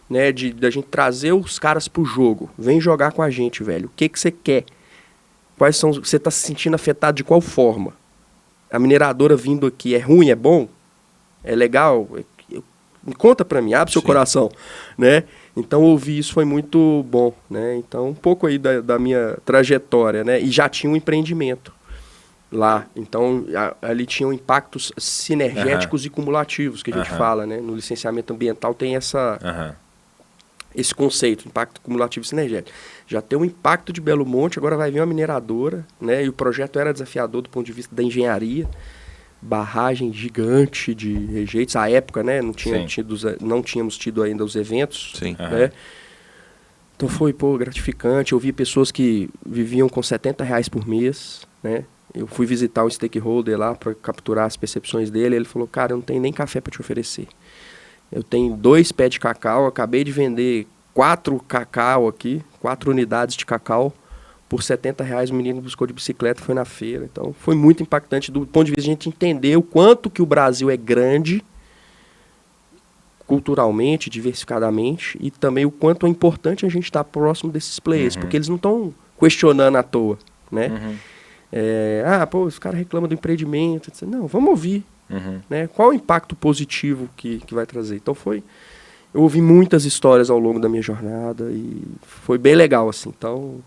né? Da gente trazer os caras pro jogo. Vem jogar com a gente, velho. O que você quer? Você está se sentindo afetado de qual forma? A mineradora vindo aqui é ruim, é bom? É legal? Me conta para mim, abre seu coração, né? Então, ouvir isso foi muito bom, né? Então, um pouco aí da minha trajetória, né? E já tinha um empreendimento lá. Então, ali tinham impactos sinergéticos e cumulativos, que a gente fala, né? No licenciamento ambiental tem esse conceito, impacto cumulativo e sinergético. Já tem um impacto de Belo Monte, agora vai vir uma mineradora, né? E o projeto era desafiador do ponto de vista da engenharia. Barragem gigante de rejeitos. À época, né, não tínhamos tido ainda os eventos. Sim. Né? Então foi gratificante. Eu vi pessoas que viviam com R$70 por mês. Né? Eu fui visitar um stakeholder lá para capturar as percepções dele. Ele falou, cara, eu não tenho nem café para te oferecer. Eu tenho 2 pés de cacau, acabei de vender 4 cacau aqui, 4 unidades de cacau. Por R$70, o menino buscou de bicicleta, foi na feira. Então, foi muito impactante do ponto de vista de a gente entender o quanto que o Brasil é grande, culturalmente, diversificadamente, e também o quanto é importante a gente estar próximo desses players, porque eles não estão questionando à toa, né? Os caras reclamam do empreendimento, etc. Não, vamos ouvir, né? Qual o impacto positivo que vai trazer? Então, eu ouvi muitas histórias ao longo da minha jornada e foi bem legal, assim. Então,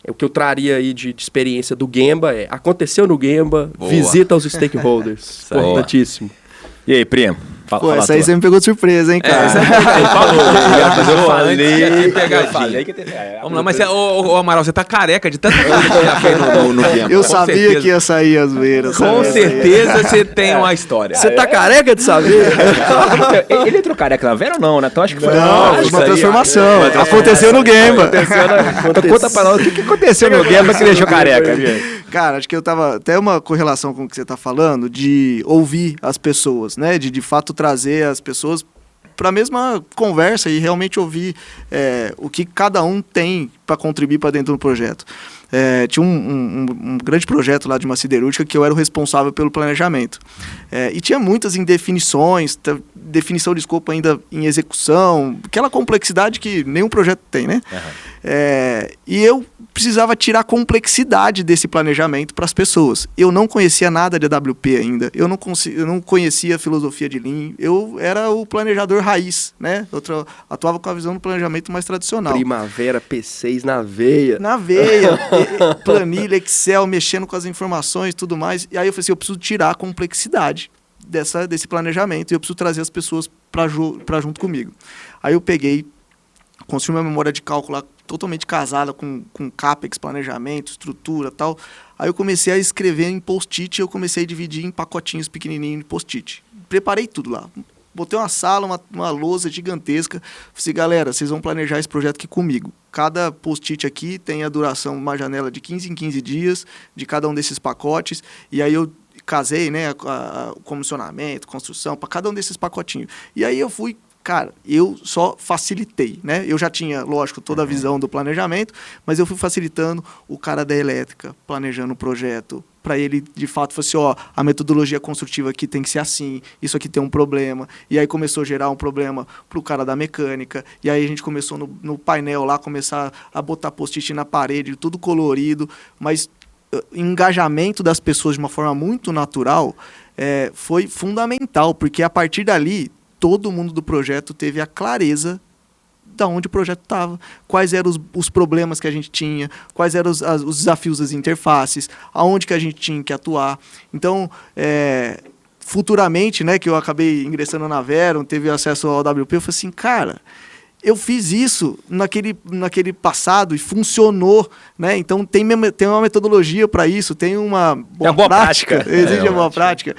o que eu traria aí de experiência do Gemba aconteceu no Gemba, visita aos stakeholders. Importantíssimo. E aí, primo? Pô, essa aí você me pegou de surpresa, hein, cara? Eu falei. Vamos lá, mas Amaral, você tá careca de tanta coisa que você já fez no Gemba. Eu sabia que ia sair as veiras. Com certeza você tem uma história. Você tá careca de saber? Ele entrou careca na Vera ou não, né? Então acho que foi uma transformação. Aconteceu no Gemba. Conta pra nós o que aconteceu no Gemba que deixou careca, gente. Cara, acho que eu tava até uma correlação com o que você tá falando, de ouvir as pessoas, né? De fato trazer as pessoas para a mesma conversa e realmente ouvir o que cada um tem para contribuir para dentro do projeto. Tinha um grande projeto lá de uma siderúrgica que eu era o responsável pelo planejamento. E tinha muitas indefinições, definição de escopo ainda em execução, aquela complexidade que nenhum projeto tem, né? E eu precisava tirar a complexidade desse planejamento para as pessoas. Eu não conhecia nada de AWP ainda, eu não conhecia a filosofia de Lean, eu era o planejador raiz, né? Atuava com a visão do planejamento mais tradicional. Primavera, P6 na veia. Na veia, planilha, Excel, mexendo com as informações e tudo mais. E aí eu falei assim, eu preciso tirar a complexidade desse planejamento e eu preciso trazer as pessoas para junto comigo. Aí eu peguei, construí uma memória de cálculo lá, totalmente casada com CAPEX, planejamento, estrutura e tal. Aí eu comecei a escrever em post-it, eu comecei a dividir em pacotinhos pequenininhos de post-it. Preparei tudo lá. Botei uma sala, uma lousa gigantesca. Falei assim, galera, vocês vão planejar esse projeto aqui comigo. Cada post-it aqui tem a duração, uma janela de 15 em 15 dias, de cada um desses pacotes. E aí eu casei, né, o comissionamento, construção, para cada um desses pacotinhos. E aí eu fui, cara, eu só facilitei, né? Eu já tinha, lógico, toda a visão do planejamento, mas eu fui facilitando o cara da elétrica, planejando o projeto, para ele, de fato, falar assim, ó, a metodologia construtiva aqui tem que ser assim, isso aqui tem um problema. E aí começou a gerar um problema para o cara da mecânica, e aí a gente começou no painel lá, começar a botar post-it na parede, tudo colorido, mas engajamento das pessoas de uma forma muito natural foi fundamental, porque a partir dali, todo mundo do projeto teve a clareza de onde o projeto estava, quais eram os problemas que a gente tinha, quais eram os desafios das interfaces, aonde que a gente tinha que atuar. Então, futuramente, né, que eu acabei ingressando na Verum, teve acesso ao AWP, eu falei assim, cara, eu fiz isso naquele passado e funcionou, né? Então tem uma metodologia para isso, tem uma boa prática. Existe uma boa prática.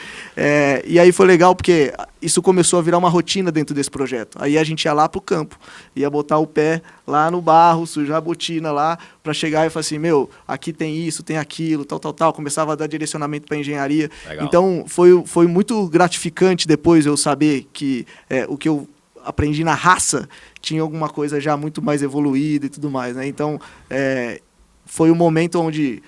E aí foi legal porque isso começou a virar uma rotina dentro desse projeto. Aí a gente ia lá pro campo, ia botar o pé lá no barro, sujar a botina lá, para chegar e falar assim, aqui tem isso, tem aquilo, tal. Começava a dar direcionamento para engenharia. Legal. Então foi muito gratificante depois eu saber que o que eu aprendi na raça tinha alguma coisa já muito mais evoluída e tudo mais, né? Então, foi um momento onde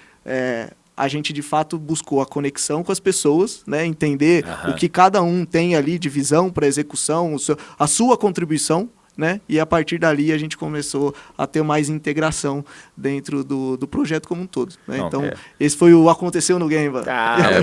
a gente, de fato, buscou a conexão com as pessoas, né? Entender o que cada um tem ali de visão para execução, a sua contribuição, né? E a partir dali a gente começou a ter mais integração dentro do projeto como um todo, né? Então, esse foi o Aconteceu no Gemba.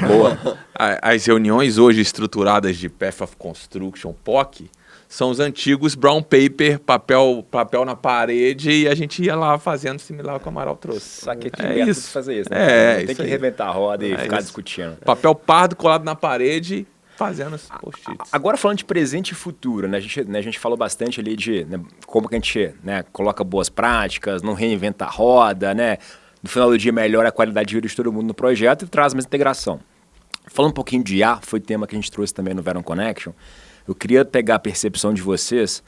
Boa. As reuniões hoje estruturadas de Path of Construction, POC, são os antigos brown paper, papel na parede, e a gente ia lá fazendo similar ao que o Amaral trouxe. Só que é isso. Fazer isso, né? Tem que reventar a roda e ficar discutindo. Papel pardo colado na parede, fazendo os post-its. Agora falando de presente e futuro, né? A gente falou bastante ali de como que a gente coloca boas práticas, não reinventa a roda, né? No final do dia melhora a qualidade de vida de todo mundo no projeto e traz mais integração. Falando um pouquinho de IA, foi tema que a gente trouxe também no Verum Connection. Eu queria pegar a percepção de vocês,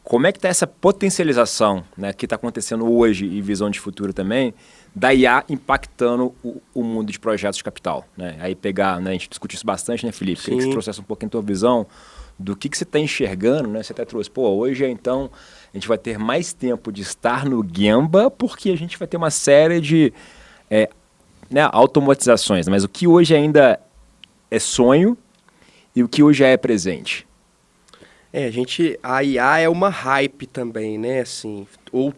como é que está essa potencialização, né, que está acontecendo hoje e visão de futuro também, da IA impactando o mundo de projetos de capital, né? Aí pegar, né, a gente discutiu isso bastante, né, Felipe? Queria que você trouxesse um pouquinho a tua visão do que você está enxergando, né? Você até trouxe, hoje então a gente vai ter mais tempo de estar no Gemba porque a gente vai ter uma série de automatizações, mas o que hoje ainda é sonho e o que hoje já é presente? A IA é uma hype também, né, assim, ou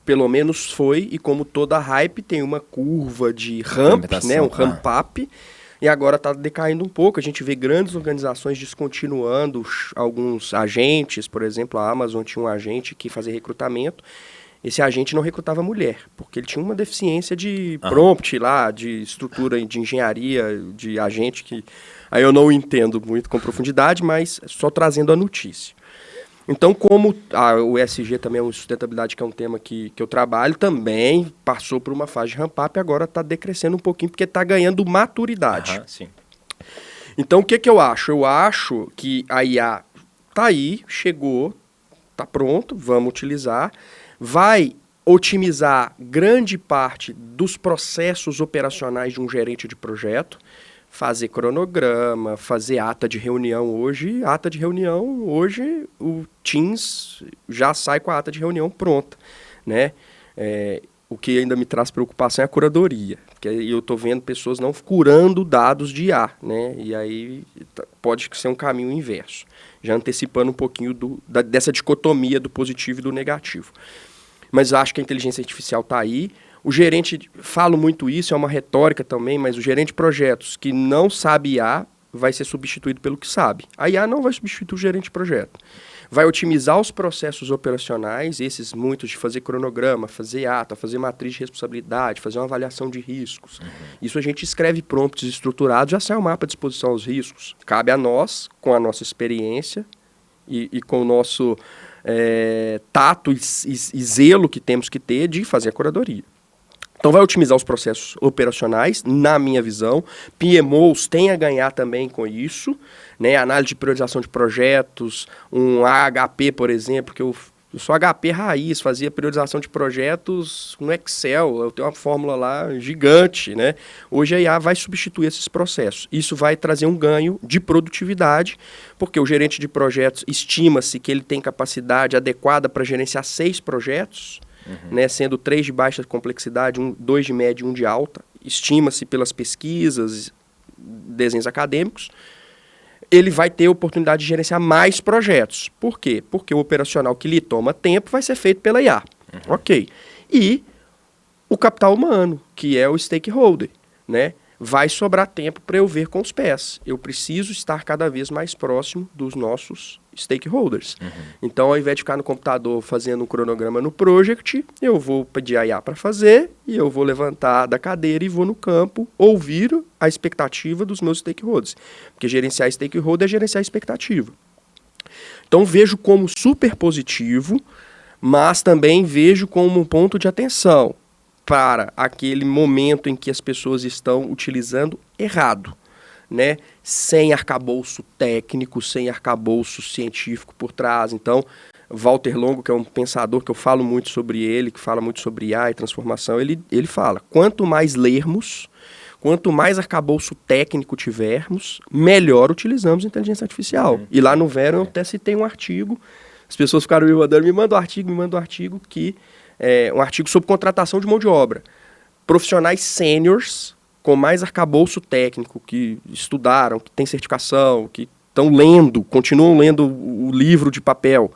pelo menos foi, e como toda hype tem uma curva de ramp, né, um ramp-up, e agora está decaindo um pouco. A gente vê grandes organizações descontinuando alguns agentes, por exemplo, a Amazon tinha um agente que fazia recrutamento, esse agente não recrutava mulher, porque ele tinha uma deficiência de prompt lá, de estrutura de engenharia, de agente que... Aí eu não entendo muito com profundidade, mas só trazendo a notícia. Então, como o ESG também é uma sustentabilidade, que é um tema que eu trabalho, também passou por uma fase de ramp-up e agora está decrescendo um pouquinho, porque está ganhando maturidade. Sim. Então, o que eu acho? Eu acho que a IA está aí, chegou, está pronto, vamos utilizar, vai otimizar grande parte dos processos operacionais de um gerente de projeto, fazer cronograma, fazer ata de reunião hoje. Hoje o Teams já sai com a ata de reunião pronta, né? O que ainda me traz preocupação é a curadoria, porque eu estou vendo pessoas não curando dados de IA, né? E aí pode ser um caminho inverso, já antecipando um pouquinho dessa dicotomia do positivo e do negativo. mas acho que a inteligência artificial está aí. O gerente, falo muito isso, é uma retórica também, mas o gerente de projetos que não sabe IA vai ser substituído pelo que sabe. A IA não vai substituir o gerente de projeto. Vai otimizar os processos operacionais, esses muitos de fazer cronograma, fazer ata, fazer matriz de responsabilidade, fazer uma avaliação de riscos. Isso a gente escreve prompts estruturados, já sai o mapa à disposição aos riscos. Cabe a nós, com a nossa experiência e com o nosso tato e zelo que temos que ter de fazer a curadoria. Então vai otimizar os processos operacionais, na minha visão. PMOs têm a ganhar também com isso, né? Análise de priorização de projetos, um AHP, por exemplo, que eu sou HP raiz, fazia priorização de projetos no Excel, eu tenho uma fórmula lá gigante, né? Hoje a IA vai substituir esses processos. Isso vai trazer um ganho de produtividade, porque o gerente de projetos estima-se que ele tem capacidade adequada para gerenciar 6 projetos, né, sendo 3 de baixa complexidade, 2 de média e 1 de alta, estima-se pelas pesquisas, desenhos acadêmicos, ele vai ter a oportunidade de gerenciar mais projetos. Por quê? Porque o operacional que lhe toma tempo vai ser feito pela IA. Ok. E o capital humano, que é o stakeholder, né? Vai sobrar tempo para eu ver com os pés. Eu preciso estar cada vez mais próximo dos nossos stakeholders. Então, ao invés de ficar no computador fazendo um cronograma no project, eu vou pedir a IA para fazer e eu vou levantar da cadeira e vou no campo ouvir a expectativa dos meus stakeholders. Porque gerenciar stakeholder é gerenciar a expectativa. Então, vejo como super positivo, mas também vejo como um ponto de atenção para aquele momento em que as pessoas estão utilizando errado, né? Sem arcabouço técnico, sem arcabouço científico por trás. Então, Walter Longo, que é um pensador que eu falo muito sobre ele, que fala muito sobre IA e transformação, ele fala, quanto mais lermos, quanto mais arcabouço técnico tivermos, melhor utilizamos a inteligência artificial. E lá no Vero eu até citei um artigo, as pessoas ficaram me mandando, me manda um artigo que um artigo sobre contratação de mão de obra. Profissionais sêniors com mais arcabouço técnico, que estudaram, que têm certificação, que estão lendo, continuam lendo o livro de papel,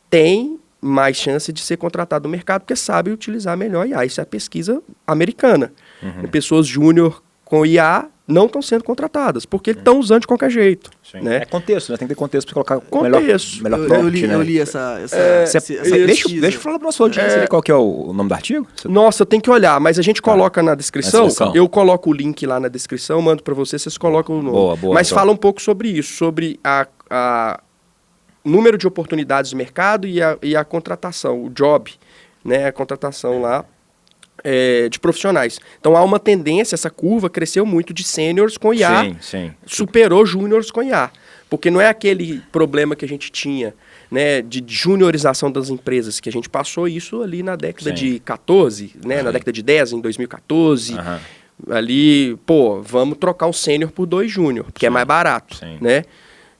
têm mais chance de ser contratado no mercado porque sabem utilizar melhor IA. Isso é a pesquisa americana. Pessoas júnior com IA não estão sendo contratadas, porque estão usando de qualquer jeito. Né? É contexto, né? Tem que ter contexto para colocar contexto. melhor prompt, eu li essa deixa eu falar para nossa audiência qual que é o nome do artigo. Nossa, tem que olhar, mas a gente coloca na descrição, eu coloco o link lá na descrição, mando para vocês colocam o nome. Boa, mas então. fala um pouco sobre isso, sobre a número de oportunidades do mercado e a contratação, o job, né? A contratação lá. De profissionais. Então há uma tendência, essa curva cresceu muito de sêniors com IA, superou júniors com IA, porque não é aquele problema que a gente tinha, né, de juniorização das empresas, que a gente passou isso ali na década de 14, né, na década de 10, em 2014, ali, vamos trocar um sênior por 2 júnior, porque é mais barato, né?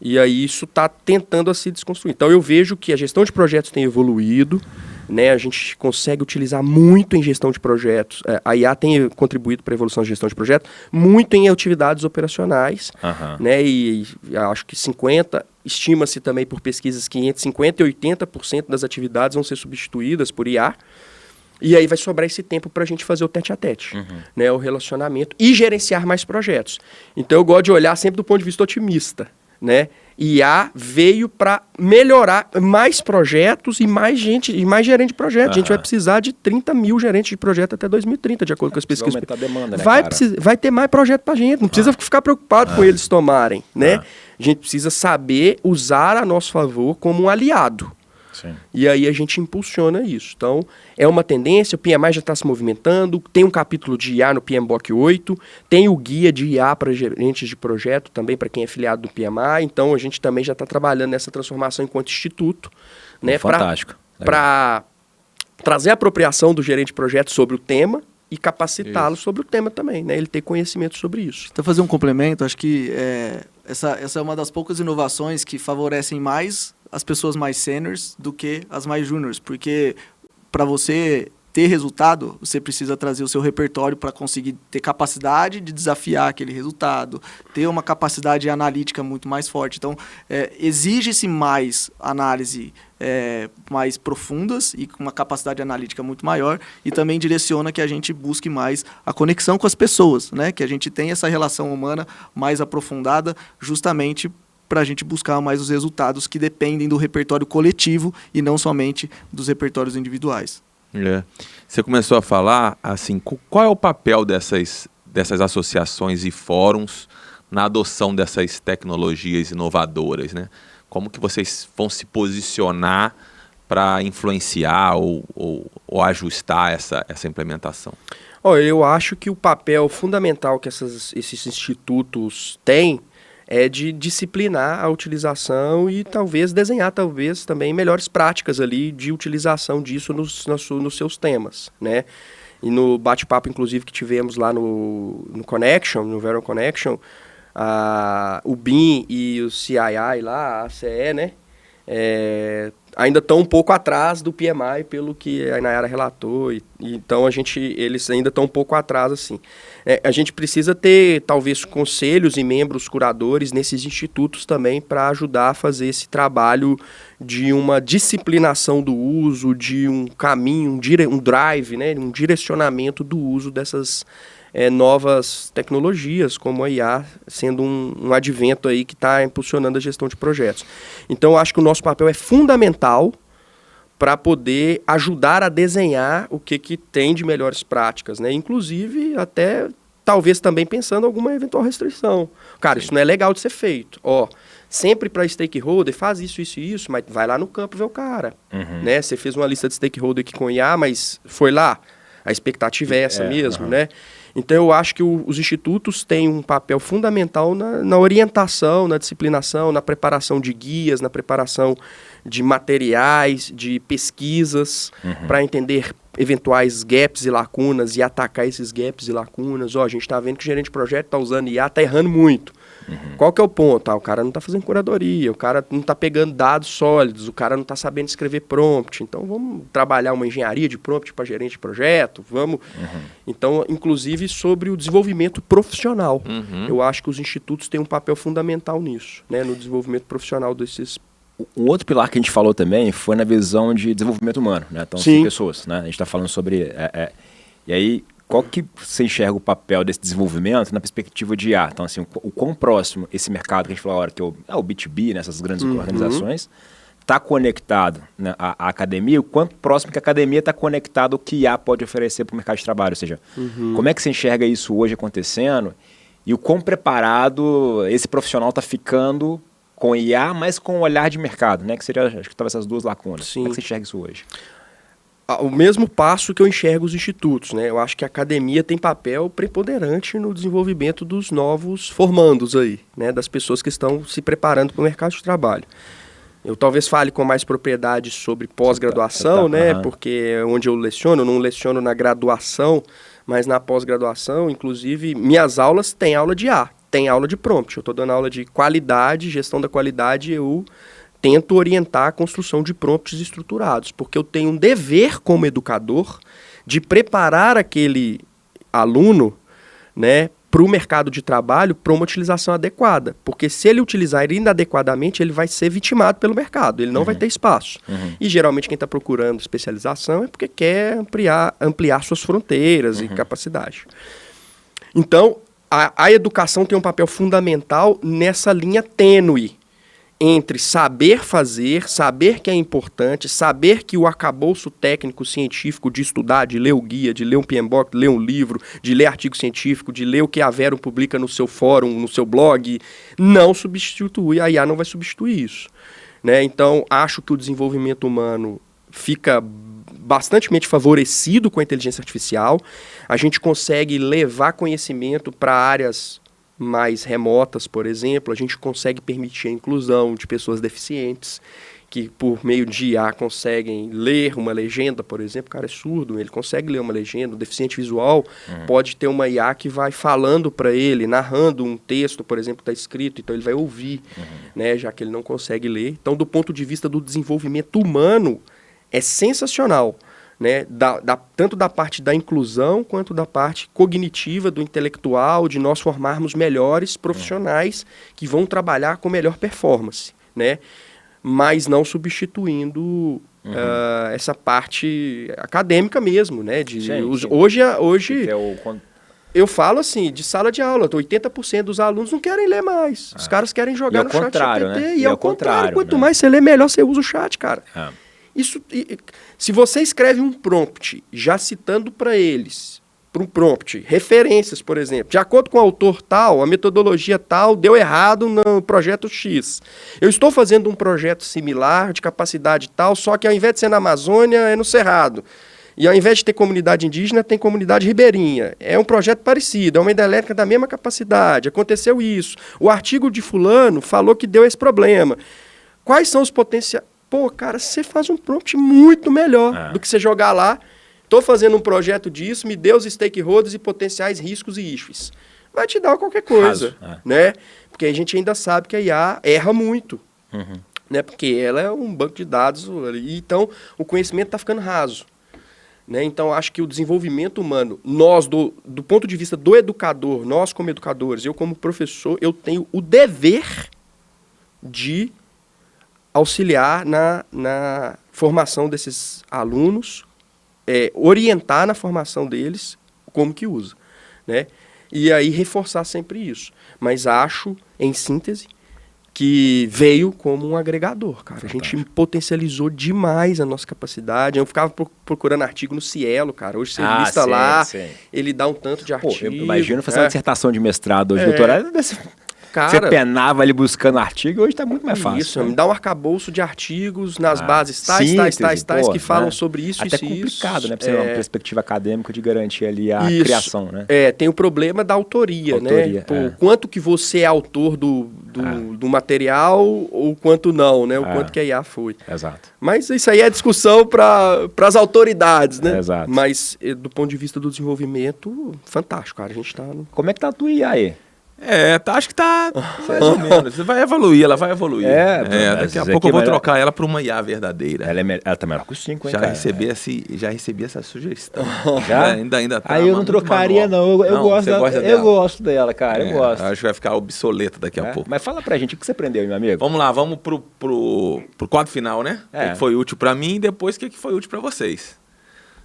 E aí isso está tentando a se desconstruir. Então eu vejo que a gestão de projetos tem evoluído, né, a gente consegue utilizar muito em gestão de projetos. A IA tem contribuído para a evolução da gestão de projetos, muito em atividades operacionais, né, e acho que estima-se também por pesquisas que entre 50% e 80% das atividades vão ser substituídas por IA, e aí vai sobrar esse tempo para a gente fazer o tete-a-tete, né, o relacionamento e gerenciar mais projetos. Então eu gosto de olhar sempre do ponto de vista otimista, né? IA veio para melhorar mais projetos e mais gente, e mais gerente de projeto. A gente vai precisar de 30 mil gerentes de projeto até 2030, de acordo com as pesquisas. Vai aumentar a demanda, né, vai ter mais projeto para a gente, não precisa ficar preocupado com eles tomarem, né? A gente precisa saber usar a nosso favor como um aliado. E aí a gente impulsiona isso. Então, é uma tendência, o PMI já está se movimentando, tem um capítulo de IA no PMBOK 8, tem o guia de IA para gerentes de projeto, também para quem é filiado do PMI, então a gente também já está trabalhando nessa transformação enquanto instituto, né, fantástico. Para trazer a apropriação do gerente de projeto sobre o tema e capacitá-lo sobre o tema também, né, ele ter conhecimento sobre isso. Então, fazer um complemento, acho que essa é uma das poucas inovações que favorecem mais as pessoas mais seniors do que as mais juniors, porque para você ter resultado, você precisa trazer o seu repertório para conseguir ter capacidade de desafiar aquele resultado, ter uma capacidade analítica muito mais forte. Então, exige-se mais análise mais profundas e com uma capacidade analítica muito maior, e também direciona que a gente busque mais a conexão com as pessoas, né? Que a gente tenha essa relação humana mais aprofundada, justamente para a gente buscar mais os resultados que dependem do repertório coletivo e não somente dos repertórios individuais. Você começou a falar, assim, qual é o papel dessas associações e fóruns na adoção dessas tecnologias inovadoras, né? Como que vocês vão se posicionar para influenciar ou ajustar essa implementação? Eu acho que o papel fundamental que esses institutos têm é de disciplinar a utilização e talvez desenhar também melhores práticas ali de utilização disso nos seus temas, né? E no bate-papo, inclusive, que tivemos lá no Connection, no Veron Connection, o BIM e o CII lá, a ACE, né? Ainda estão um pouco atrás do PMI, pelo que a Nayara relatou, então eles ainda estão um pouco atrás, assim. A gente precisa ter, talvez, conselhos e membros curadores nesses institutos também para ajudar a fazer esse trabalho de uma disciplinação do uso, de um caminho, um drive, né, um direcionamento do uso dessas novas tecnologias, como a IA, sendo um advento aí que está impulsionando a gestão de projetos. Então, eu acho que o nosso papel é fundamental para poder ajudar a desenhar o que tem de melhores práticas, né? Inclusive, até, talvez também pensando em alguma eventual restrição. Cara, isso não é legal de ser feito. Sempre para stakeholder, faz isso, mas vai lá no campo ver o cara. Né? Você fez uma lista de stakeholder aqui com IA, mas foi lá. A expectativa é essa mesmo, né? Então, eu acho que os institutos têm um papel fundamental na orientação, na disciplinação, na preparação de guias, na preparação de materiais, de pesquisas, para entender eventuais gaps e lacunas e atacar esses gaps e lacunas. A gente está vendo que o gerente de projeto está usando IA, está errando muito. Qual que é o ponto? O cara não está fazendo curadoria, o cara não está pegando dados sólidos, o cara não está sabendo escrever prompt. Então, vamos trabalhar uma engenharia de prompt para gerente de projeto, vamos... Então, inclusive, sobre o desenvolvimento profissional. Eu acho que os institutos têm um papel fundamental nisso, né, no desenvolvimento profissional desses... Um outro pilar que a gente falou também foi na visão de desenvolvimento humano, né? Então, Sim. Pessoas, né? A gente está falando sobre... E aí, qual que você enxerga o papel desse desenvolvimento na perspectiva de IA? Então, assim, o quão próximo esse mercado que a gente falou agora, que é o B2B, nessas grandes organizações, está conectado, né, à academia, o quanto próximo que a academia está conectado ao que IA pode oferecer para o mercado de trabalho. Ou seja, como é que você enxerga isso hoje acontecendo e o quão preparado esse profissional está ficando com IA, mas com o olhar de mercado, né? Que seria, acho que talvez essas duas lacunas. Sim. Como é que você enxerga isso hoje? O mesmo passo que eu enxergo os institutos, né? Eu acho que a academia tem papel preponderante no desenvolvimento dos novos formandos aí, né? Das pessoas que estão se preparando para o mercado de trabalho. Eu talvez fale com mais propriedade sobre pós-graduação, né? Porque é onde eu não leciono na graduação, mas na pós-graduação, inclusive, minhas aulas têm aula de IA, tem aula de prompt. Eu estou dando aula de qualidade, gestão da qualidade, eu tento orientar a construção de prompts estruturados, porque eu tenho um dever como educador de preparar aquele aluno, né, para o mercado de trabalho, para uma utilização adequada. Porque se ele utilizar inadequadamente, ele vai ser vitimado pelo mercado, ele não vai ter espaço. E geralmente quem está procurando especialização é porque quer ampliar suas fronteiras e capacidade. Então, a educação tem um papel fundamental nessa linha tênue entre saber fazer, saber que é importante, saber que o arcabouço técnico científico de estudar, de ler o guia, de ler um PMBOK, de ler um livro, de ler artigo científico, de ler o que a Veron publica no seu fórum, no seu blog, não substitui, a IA não vai substituir isso, né? Então, acho que o desenvolvimento humano fica bastante favorecido com a inteligência artificial, a gente consegue levar conhecimento para áreas mais remotas, por exemplo, a gente consegue permitir a inclusão de pessoas deficientes, que por meio de IA conseguem ler uma legenda, por exemplo, o cara é surdo, ele consegue ler uma legenda, o deficiente visual pode ter uma IA que vai falando para ele, narrando um texto, por exemplo, está escrito, então ele vai ouvir, né, já que ele não consegue ler. Então, do ponto de vista do desenvolvimento humano, é sensacional, né, tanto da parte da inclusão quanto da parte cognitiva, do intelectual, de nós formarmos melhores profissionais que vão trabalhar com melhor performance, né, mas não substituindo essa parte acadêmica mesmo, né, hoje eu falo assim, de sala de aula, 80% dos alunos não querem ler mais. Os caras querem jogar no chat GPT. Né? E é o contrário. Quanto mais você lê, melhor você usa o chat, cara. Se você escreve um prompt, já citando para eles, para um prompt, referências, por exemplo, de acordo com o autor tal, a metodologia tal, deu errado no projeto X. Eu estou fazendo um projeto similar, de capacidade tal, só que ao invés de ser na Amazônia, é no Cerrado. E ao invés de ter comunidade indígena, tem comunidade ribeirinha. É um projeto parecido, é uma hidrelétrica da mesma capacidade. Aconteceu isso. O artigo de fulano falou que deu esse problema. Quais são os potenciais? Pô, cara, você faz um prompt muito melhor do que você jogar lá. Estou fazendo um projeto disso, me dê os stakeholders e potenciais riscos e issues. Vai te dar qualquer coisa, né? Porque a gente ainda sabe que a IA erra muito, né? Porque ela é um banco de dados, então o conhecimento está ficando raso. Né? Então, acho que o desenvolvimento humano, nós, do ponto de vista do educador, nós como educadores, eu como professor, eu tenho o dever de auxiliar na formação desses alunos, orientar na formação deles como que usa, né? E aí reforçar sempre isso. Mas acho, em síntese, que veio como um agregador, cara. Fantástico. A gente potencializou demais a nossa capacidade. Eu ficava procurando artigo no Cielo, cara. Hoje você lista lá, ele dá um tanto de artigo. Eu imagino fazer uma dissertação de mestrado hoje, doutorado. Cara, você penava ali buscando artigo, hoje está muito mais fácil. Isso, me dá um arcabouço de artigos nas bases tais, que falam sobre isso, até isso, complicado, né? Pra você ter uma perspectiva acadêmica de garantir ali a criação, né? Tem o problema da autoria, né? Quanto que você é autor do material ou quanto não, né? O quanto que a IA foi. Exato. Mas isso aí é discussão para as autoridades, né? Exato. Mas do ponto de vista do desenvolvimento, fantástico, cara. A gente tá... Como é que tá a tua IA aí? Acho que tá mais ou menos. Vai evoluir, ela vai evoluir. Daqui a pouco eu vou trocar ela para uma IA verdadeira. Ela tá melhor que o 5, hein, já recebi essa sugestão. Já? Ainda tá. Aí eu não trocaria, não. Eu gosto dela, cara. Eu gosto. Acho que vai ficar obsoleta daqui a pouco. Mas fala pra gente, o que você aprendeu, meu amigo? Vamos lá, vamos pro quadro final, né? O que foi útil para mim e depois o que foi útil para vocês.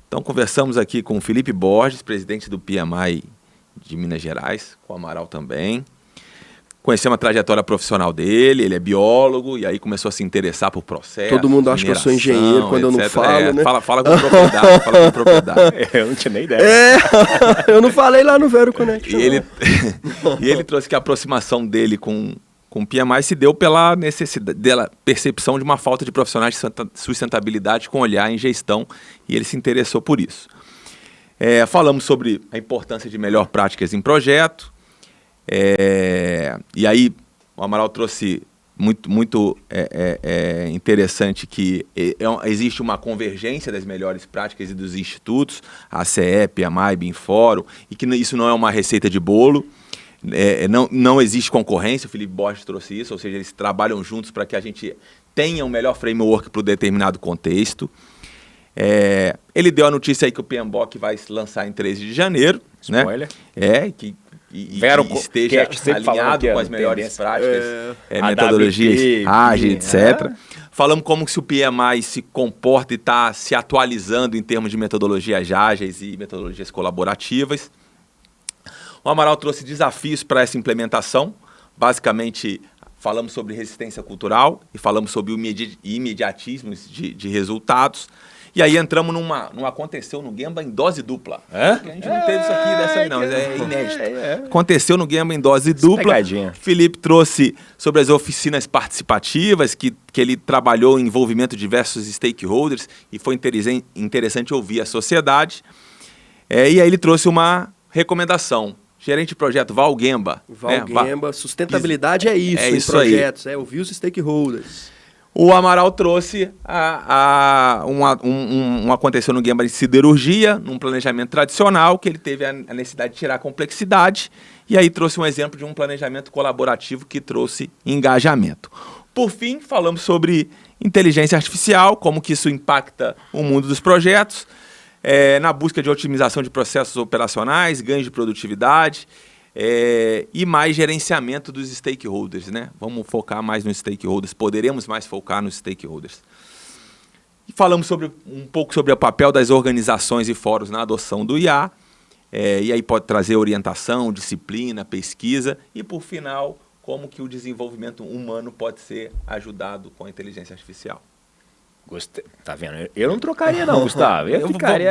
Então, conversamos aqui com o Felipe Borges, presidente do PMI de Minas Gerais, com o Amaral também. Conhecemos a trajetória profissional dele, ele é biólogo, e aí começou a se interessar por processo. Todo mundo acha que eu sou engenheiro quando etc. Eu não falo, né? Fala com propriedade, Eu não tinha nem ideia. Eu não falei lá no Vero Connection. E ele trouxe que a aproximação dele com o PMI se deu pela necessidade, dela percepção de uma falta de profissionais de sustentabilidade com olhar em gestão, e ele se interessou por isso. Falamos sobre a importância de melhor práticas em projeto. E aí o Amaral trouxe muito interessante que existe uma convergência das melhores práticas e dos institutos, ACE, PMI, BIMFórum, e que isso não é uma receita de bolo. Não existe concorrência, o Felipe Borges trouxe isso, ou seja, eles trabalham juntos para que a gente tenha um melhor framework para o determinado contexto. Ele deu a notícia aí que o PMBOK vai se lançar em 13 de janeiro. Spoiler. Né? Que esteja alinhado com as melhores práticas, metodologias ágeis, etc. Falamos como que se o PMI se comporta e está se atualizando em termos de metodologias ágeis e metodologias colaborativas. O Amaral trouxe desafios para essa implementação. Basicamente, falamos sobre resistência cultural e falamos sobre o imediatismo de resultados. E aí entramos num aconteceu no Gemba em dose dupla. A gente não teve isso aqui dessa vez, não, mas é inédito. Aconteceu no Gemba em dose dupla. Felipe trouxe sobre as oficinas participativas, que ele trabalhou em envolvimento de diversos stakeholders, e foi interessante ouvir a sociedade. E aí ele trouxe uma recomendação. Gerente de projeto Val Gemba. Gemba, sustentabilidade é isso em projetos, ouvir os stakeholders. O Amaral trouxe aconteceu no Gemba de siderurgia, num planejamento tradicional, que ele teve a necessidade de tirar a complexidade, e aí trouxe um exemplo de um planejamento colaborativo que trouxe engajamento. Por fim, falamos sobre inteligência artificial, como que isso impacta o mundo dos projetos, na busca de otimização de processos operacionais, ganhos de produtividade e mais gerenciamento dos stakeholders, né? Vamos focar mais nos stakeholders, poderemos mais focar nos stakeholders. E falamos um pouco sobre o papel das organizações e fóruns na adoção do IA, e aí pode trazer orientação, disciplina, pesquisa, e por final, como que o desenvolvimento humano pode ser ajudado com a inteligência artificial. Gostei. Tá vendo? Eu não trocaria não, Gustavo. Eu ficaria...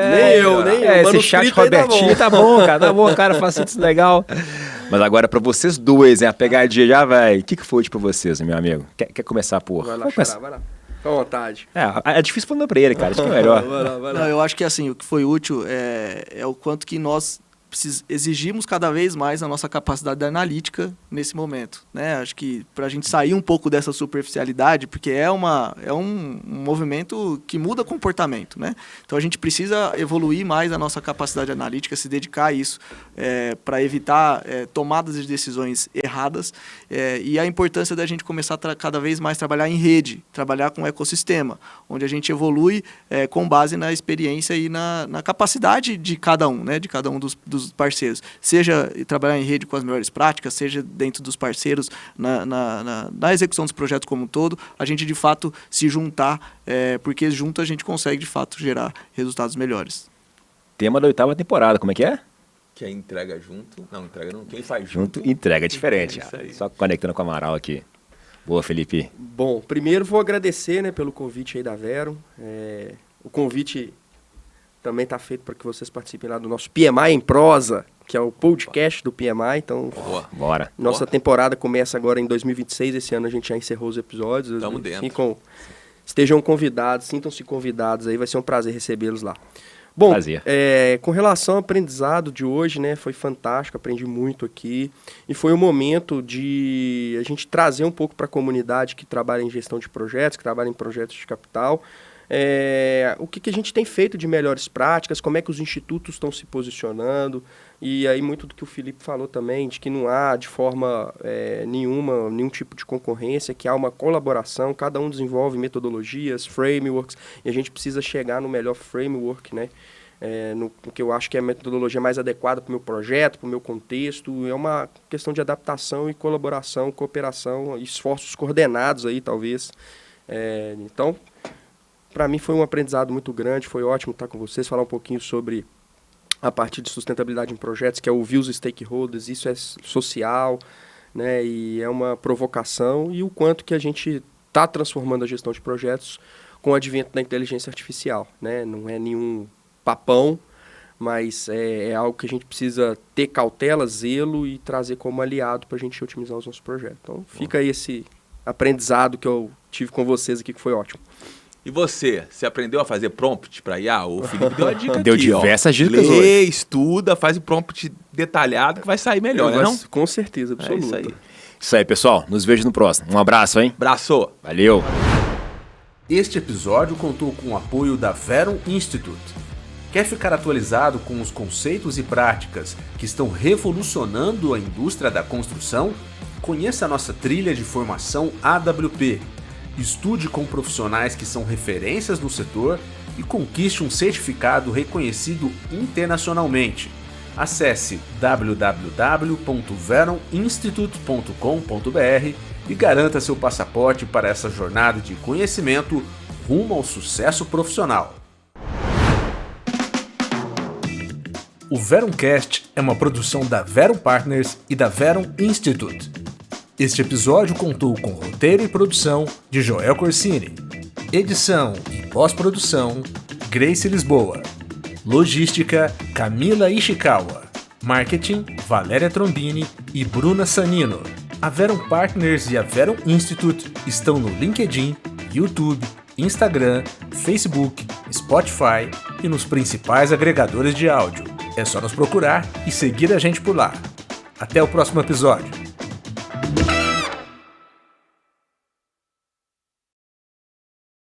Nem esse chat Robertinho tá bom, cara, faça isso legal. Mas agora pra vocês dois, a pegadinha já vai. O que foi pra vocês, meu amigo? Quer começar por... Vai lá, vai lá. Fica à vontade. É difícil falar pra ele, cara, isso que é melhor. Vai lá. Não, eu acho que assim, o que foi útil é o quanto que nós exigimos cada vez mais a nossa capacidade analítica nesse momento, né? Acho que para a gente sair um pouco dessa superficialidade, porque é um movimento que muda comportamento, né? Então a gente precisa evoluir mais a nossa capacidade analítica, se dedicar a isso para evitar tomadas de decisões erradas e a importância da gente começar a cada vez mais trabalhar em rede, trabalhar com um ecossistema, onde a gente evolui com base na experiência e na capacidade de cada um, né? De cada um dos parceiros, seja trabalhar em rede com as melhores práticas, seja dentro dos parceiros na execução dos projetos como um todo, a gente de fato se juntar, porque junto a gente consegue de fato gerar resultados melhores. Tema da 8ª temporada, como é que é? Que é entrega junto, não, entrega não, quem faz junto entrega diferente, aí. Só conectando com o Amaral aqui. Boa, Felipe. Bom, primeiro vou agradecer, né, pelo convite aí da Vero, o convite também está feito para que vocês participem lá do nosso PMI em Prosa, que é o podcast do PMI. Então, bora. Nossa temporada começa agora em 2026. Esse ano a gente já encerrou os episódios. Estamos dentro. Estejam convidados, sintam-se convidados aí. Vai ser um prazer recebê-los lá. Bom, prazer. Com relação ao aprendizado de hoje, né, foi fantástico, aprendi muito aqui. E foi um momento de a gente trazer um pouco para a comunidade que trabalha em gestão de projetos, que trabalha em projetos de capital, o que a gente tem feito de melhores práticas, como é que os institutos estão se posicionando, e aí muito do que o Felipe falou também, de que não há de forma nenhum tipo de concorrência, que há uma colaboração, cada um desenvolve metodologias, frameworks, e a gente precisa chegar no melhor framework, né? No que eu acho que é a metodologia mais adequada para o meu projeto, para o meu contexto. É uma questão de adaptação e colaboração, cooperação, esforços coordenados aí, talvez. Então, para mim foi um aprendizado muito grande, foi ótimo estar com vocês, falar um pouquinho sobre a parte de sustentabilidade em projetos, que é ouvir os stakeholders, isso é social, né, e é uma provocação, e o quanto que a gente está transformando a gestão de projetos com o advento da inteligência artificial, né, não é nenhum papão, mas é algo que a gente precisa ter cautela, zelo e trazer como aliado para a gente otimizar os nossos projetos. Então fica aí esse aprendizado que eu tive com vocês aqui, que foi ótimo. E você aprendeu a fazer prompt para IA? O Felipe deu a dica deu aqui, diversas dicas hoje. Lê, estuda, faz o prompt detalhado que vai sair melhor, né, não? Com certeza, absoluta. Isso aí. Isso aí, pessoal. Nos vejo no próximo. Um abraço, hein? Abraço. Valeu. Este episódio contou com o apoio da Verum Institute. Quer ficar atualizado com os conceitos e práticas que estão revolucionando a indústria da construção? Conheça a nossa trilha de formação AWP. Estude com profissionais que são referências no setor e conquiste um certificado reconhecido internacionalmente. Acesse www.veruminstitute.com.br e garanta seu passaporte para essa jornada de conhecimento rumo ao sucesso profissional. O Verumcast é uma produção da Verum Partners e da Verum Institute. Este episódio contou com roteiro e produção de Joel Corsini, edição e pós-produção Grace Lisboa, logística Camila Ishikawa, marketing Valéria Trombini e Bruna Sanino. A Verum Partners e a Verum Institute estão no LinkedIn, YouTube, Instagram, Facebook, Spotify e nos principais agregadores de áudio. É só nos procurar e seguir a gente por lá. Até o próximo episódio.